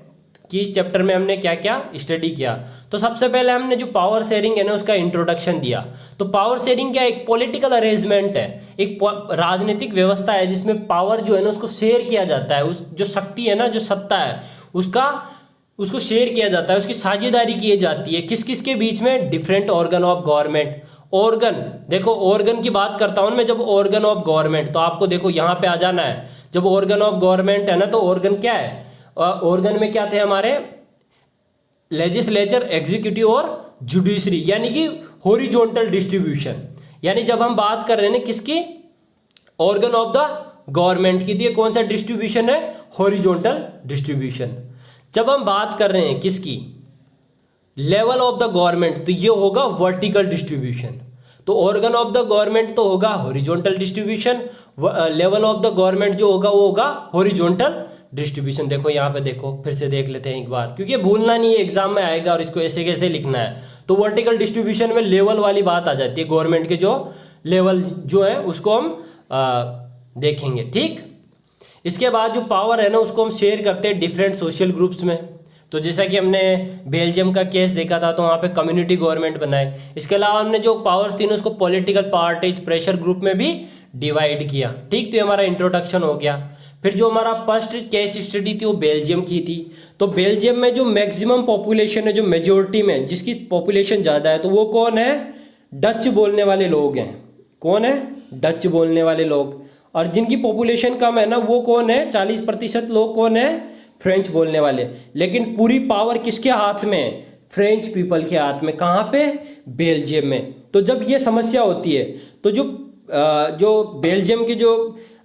कि इस चैप्टर में हमने क्या क्या स्टडी किया। तो सबसे पहले हमने जो पावर शेयरिंग है ना उसका इंट्रोडक्शन दिया। तो पावर शेयरिंग क्या, एक पॉलिटिकल अरेंजमेंट है, एक राजनीतिक व्यवस्था है जिसमें पावर जो है ना उसको शेयर किया जाता है। उस जो शक्ति है ना, जो सत्ता है उसको शेयर किया जाता है, उसकी साझेदारी की जाती है। किस किस के बीच में, different organ of government. Organ, देखो ऑर्गन की बात करता हूं मैं, जब ऑर्गन ऑफ गवर्नमेंट, तो आपको देखो यहां पे आ जाना है। जब ऑर्गन ऑफ गवर्नमेंट है ना तो ऑर्गन क्या है, ऑर्गन में क्या थे हमारे, लेजिस्लेचर, एग्जीक्यूटिव और जुडिशरी, यानी कि हॉरिजॉन्टल डिस्ट्रीब्यूशन। यानी जब हम बात कर रहे हैं किसकी, ऑर्गन ऑफ द गवर्नमेंट की, तो कौन सा डिस्ट्रीब्यूशन है, हॉरिजॉन्टल डिस्ट्रीब्यूशन। जब हम बात कर रहे हैं किसकी, लेवल ऑफ द गवर्नमेंट, तो ये होगा वर्टिकल डिस्ट्रीब्यूशन। तो ऑर्गन ऑफ द गवर्नमेंट तो होगा horizontal distribution, level of the government जो होगा वो होगा हॉरिजॉन्टल डिस्ट्रीब्यूशन। देखो यहाँ पे देखो, फिर से देख लेते हैं एक बार, क्योंकि भूलना नहीं है, एग्जाम में आएगा और इसको ऐसे कैसे लिखना है। तो वर्टिकल डिस्ट्रीब्यूशन में लेवल वाली बात आ जाती है, गवर्नमेंट के जो लेवल जो है उसको हम देखेंगे। ठीक, इसके बाद जो पावर है ना उसको हम शेयर करते हैं डिफरेंट सोशल ग्रुप्स में। तो जैसा कि हमने बेल्जियम का केस देखा था, तो वहाँ पे कम्युनिटी गवर्नमेंट बनाए। इसके अलावा हमने जो पावर्स थी ना उसको पॉलिटिकल पार्टीज, प्रेशर ग्रुप में भी डिवाइड किया। ठीक, तो ये हमारा इंट्रोडक्शन हो गया। फिर जो हमारा फर्स्ट केस स्टडी थी वो बेल्जियम की थी। तो बेल्जियम में जो मैक्सिमम पॉपुलेशन है, जो मेजोरिटी में जिसकी पॉपुलेशन ज़्यादा है, तो वो कौन है, डच बोलने वाले लोग हैं। कौन है, डच बोलने वाले लोग। और जिनकी पॉपुलेशन कम है ना वो कौन है, 40% लोग कौन है, फ्रेंच बोलने वाले। लेकिन पूरी पावर किसके हाथ में है, फ्रेंच पीपल के हाथ में। कहाँ पे, बेल्जियम में। तो जब ये समस्या होती है तो जो बेल्जियम के जो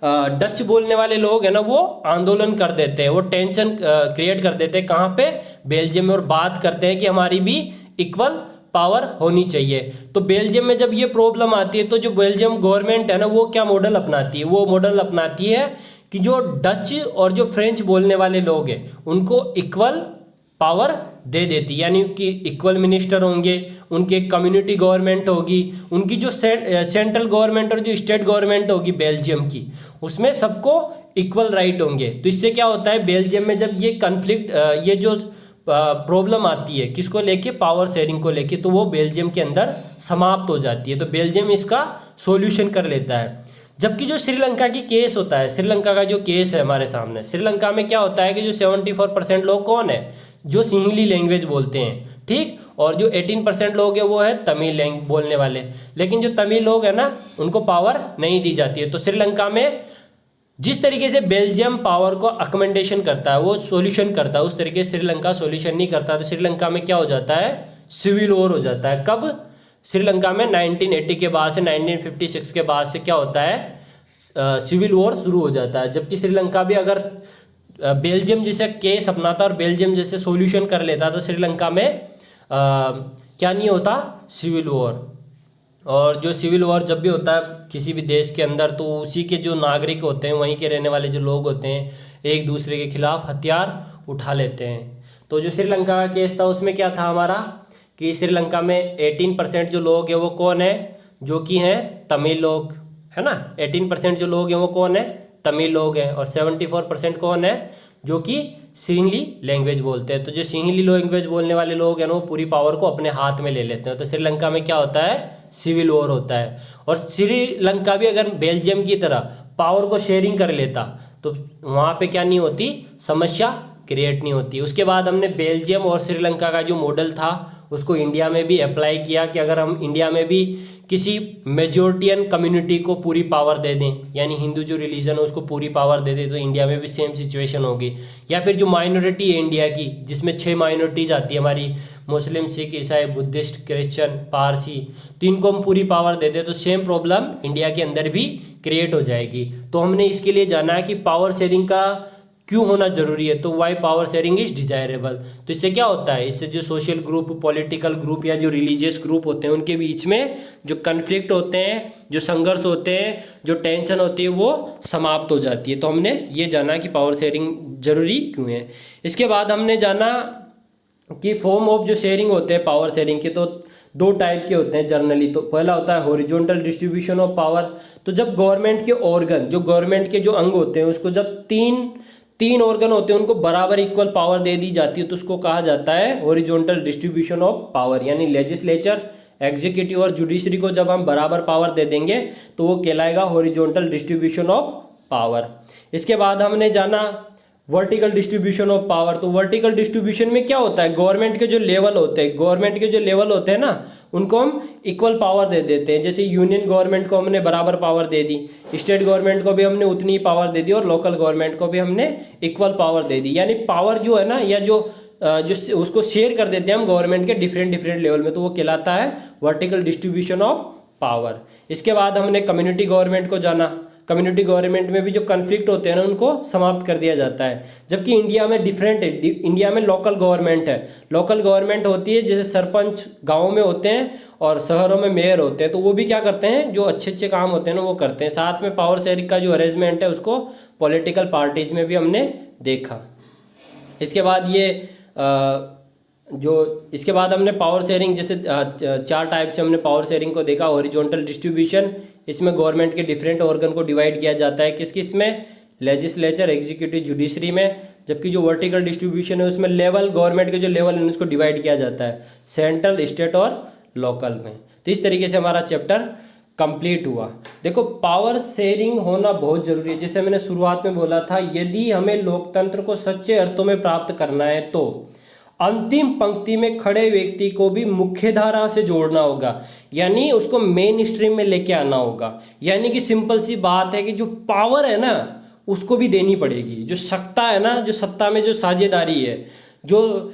डच बोलने वाले लोग हैं ना वो आंदोलन कर देते हैं, वो टेंशन क्रिएट कर देते हैं। कहाँ पे, बेल्जियम में। और बात करते हैं कि हमारी भी इक्वल पावर होनी चाहिए। तो बेल्जियम में जब ये प्रॉब्लम आती है तो जो बेल्जियम गवर्नमेंट है ना वो क्या मॉडल अपनाती है, वो मॉडल अपनाती है कि जो डच और जो फ्रेंच बोलने वाले लोग हैं उनको इक्वल पावर दे देती, यानी कि इक्वल मिनिस्टर होंगे, उनकी कम्युनिटी गवर्नमेंट होगी, उनकी जो सेंट्रल गवर्नमेंट और जो स्टेट गवर्नमेंट होगी बेल्जियम की, उसमें सबको इक्वल राइट होंगे। तो इससे क्या होता है, बेल्जियम में जब ये कन्फ्लिक्ट, ये जो प्रॉब्लम आती है किसको लेके, पावर शेयरिंग को लेके, तो वो बेल्जियम के अंदर समाप्त हो जाती है। तो बेल्जियम इसका सॉल्यूशन कर लेता है। जबकि जो श्रीलंका की केस होता है, श्रीलंका का जो केस है हमारे सामने, श्रीलंका में क्या होता है कि जो 74% लोग कौन है, जो सिंहली लैंग्वेज बोलते हैं। ठीक, और जो 18% लोग हैं वो है तमिल बोलने वाले। लेकिन जो तमिल लोग हैं ना उनको पावर नहीं दी जाती है। तो श्रीलंका में जिस तरीके से बेल्जियम पावर को अकमेंडेशन करता है, वो सॉल्यूशन करता है, उस तरीके से श्रीलंका सॉल्यूशन नहीं करता। तो श्रीलंका में क्या हो जाता है, सिविल वॉर हो जाता है। कब, श्रीलंका में 1980 के बाद से 1956 के बाद से क्या होता है, सिविल वॉर शुरू हो जाता है। जबकि श्रीलंका भी अगर बेल्जियम जैसा केस अपनाता और बेल्जियम जैसे सॉल्यूशन कर लेता तो श्रीलंका में क्या नहीं होता, सिविल वॉर। और जो सिविल वॉर जब भी होता है किसी भी देश के अंदर, तो उसी के जो नागरिक होते हैं, वहीं के रहने वाले जो लोग होते हैं, एक दूसरे के खिलाफ हथियार उठा लेते हैं। तो जो श्रीलंका का केस था उसमें क्या था हमारा, कि श्रीलंका में 18% जो लोग हैं वो कौन है, जो कि हैं तमिल लोग, है ना। 18% जो लोग हैं वो कौन है, तमिल लोग हैं। और 74% कौन है, जो कि सिंहली लैंग्वेज बोलते हैं। तो जो सिंहली लैंग्वेज बोलने वाले लोग हैं ना, वो पूरी पावर को अपने हाथ में ले लेते हैं। तो श्रीलंका में क्या होता है, सिविल वॉर होता है। और श्रीलंका भी अगर बेल्जियम की तरह पावर को शेयरिंग कर लेता तो वहाँ पे क्या नहीं होती, समस्या क्रिएट नहीं होती। उसके बाद हमने बेल्जियम और श्रीलंका का जो मॉडल था उसको इंडिया में भी अप्लाई किया, कि अगर हम इंडिया में भी किसी मेजोरिटियन कम्युनिटी को पूरी पावर दे दें, यानी हिंदू जो रिलीजन है उसको पूरी पावर दे दें, तो इंडिया में भी सेम सिचुएशन होगी। या फिर जो माइनॉरिटी है इंडिया की, जिसमें 6 माइनॉरिटीज आती है हमारी, मुस्लिम, सिख, ईसाई, बुद्धिस्ट, क्रिश्चियन, पारसी, तो इनको हम पूरी पावर दे दें तो सेम प्रॉब्लम इंडिया के अंदर भी क्रिएट हो जाएगी। तो हमने इसके लिए जाना है कि पावर शेयरिंग का क्यों होना जरूरी है। तो why power sharing is desirable. तो इससे क्या होता है, इससे जो सोशल ग्रुप, पॉलिटिकल ग्रुप या जो रिलीजियस ग्रुप होते हैं उनके बीच में जो कन्फ्लिक्ट होते हैं, जो संघर्ष होते हैं, जो टेंशन होती है, वो समाप्त हो जाती है। तो हमने ये जाना कि पावर शेयरिंग जरूरी क्यों है। इसके बाद हमने जाना कि फॉर्म ऑफ जो शेयरिंग होते हैं पावर शेयरिंग के, तो 2 टाइप के होते हैं जनरली। तो पहला होता है हॉरिजॉन्टल डिस्ट्रीब्यूशन ऑफ पावर। तो जब गवर्नमेंट के ऑर्गन, जो गवर्नमेंट के जो अंग होते हैं, उसको जब तीन ऑर्गन होते हैं उनको बराबर इक्वल पावर दे दी जाती है, तो उसको कहा जाता है हॉरिजॉन्टल डिस्ट्रीब्यूशन ऑफ पावर। यानी लेजिस्लेचर, एग्जीक्यूटिव और जुडिशरी को जब हम बराबर पावर दे देंगे तो वो कहलाएगा हॉरिजॉन्टल डिस्ट्रीब्यूशन ऑफ पावर। इसके बाद हमने जाना वर्टिकल डिस्ट्रीब्यूशन ऑफ पावर। तो वर्टिकल डिस्ट्रीब्यूशन में क्या होता है, गवर्नमेंट के जो लेवल होते हैं ना, उनको हम इक्वल पावर दे देते हैं। जैसे यूनियन गवर्नमेंट को हमने बराबर पावर दे दी, स्टेट गवर्नमेंट को भी हमने उतनी ही पावर दे दी, और लोकल गवर्नमेंट को भी हमने इक्वल पावर दे दी। यानी पावर जो है ना, या जो उसको शेयर कर देते हैं हम गवर्नमेंट के डिफरेंट लेवल में, तो वो कहलाता है वर्टिकल डिस्ट्रीब्यूशन ऑफ पावर। इसके बाद हमने कम्युनिटी गवर्नमेंट को जाना। कम्युनिटी गवर्नमेंट में भी जो कन्फ्लिक्ट होते हैं ना, उनको समाप्त कर दिया जाता है। जबकि इंडिया में डिफरेंट है, इंडिया में लोकल गवर्नमेंट है। लोकल गवर्नमेंट होती है, जैसे सरपंच गाँव में होते हैं और शहरों में मेयर होते हैं, तो वो भी क्या करते हैं, जो अच्छे काम होते हैं ना वो करते हैं। साथ में पावर शेयरिंग का जो अरेंजमेंट है उसको पॉलिटिकल पार्टीज में भी हमने देखा। इसके बाद इसके बाद हमने पावर शेयरिंग, जैसे 4 टाइप से हमने पावर शेयरिंग को देखा। हॉरिजॉन्टल डिस्ट्रीब्यूशन, इसमें गवर्नमेंट के डिफरेंट ऑर्गन को डिवाइड किया जाता है। किस में, लेजिस्लेचर, एग्जीक्यूटिव, जुडिशरी में। जबकि जो वर्टिकल डिस्ट्रीब्यूशन है उसमें लेवल, गवर्नमेंट के जो लेवल है उसको डिवाइड किया जाता है सेंट्रल, स्टेट और लोकल में। तो इस तरीके से हमारा चैप्टर कंप्लीट हुआ। देखो, पावर शेयरिंग होना बहुत जरूरी है। जैसे मैंने शुरुआत में बोला था, यदि हमें लोकतंत्र को सच्चे अर्थों में प्राप्त करना है तो अंतिम पंक्ति में खड़े व्यक्ति को भी मुख्य धारा से जोड़ना होगा, यानी उसको मेन स्ट्रीम में लेके आना होगा। यानी कि सिंपल सी बात है कि जो पावर है ना उसको भी देनी पड़ेगी। जो सत्ता है ना, जो सत्ता में जो साझेदारी है, जो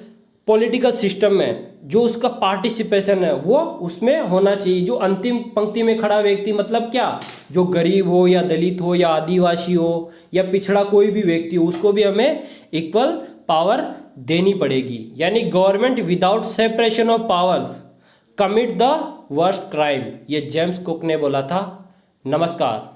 पॉलिटिकल सिस्टम में जो उसका पार्टिसिपेशन है, वो उसमें होना चाहिए। जो अंतिम पंक्ति में खड़ा व्यक्ति मतलब क्या, जो गरीब हो या दलित हो या आदिवासी हो या पिछड़ा कोई भी व्यक्ति हो, उसको भी हमें इक्वल पावर देनी पड़ेगी। यानी government without separation of powers commit the worst crime, ये जेम्स कुक ने बोला था। नमस्कार।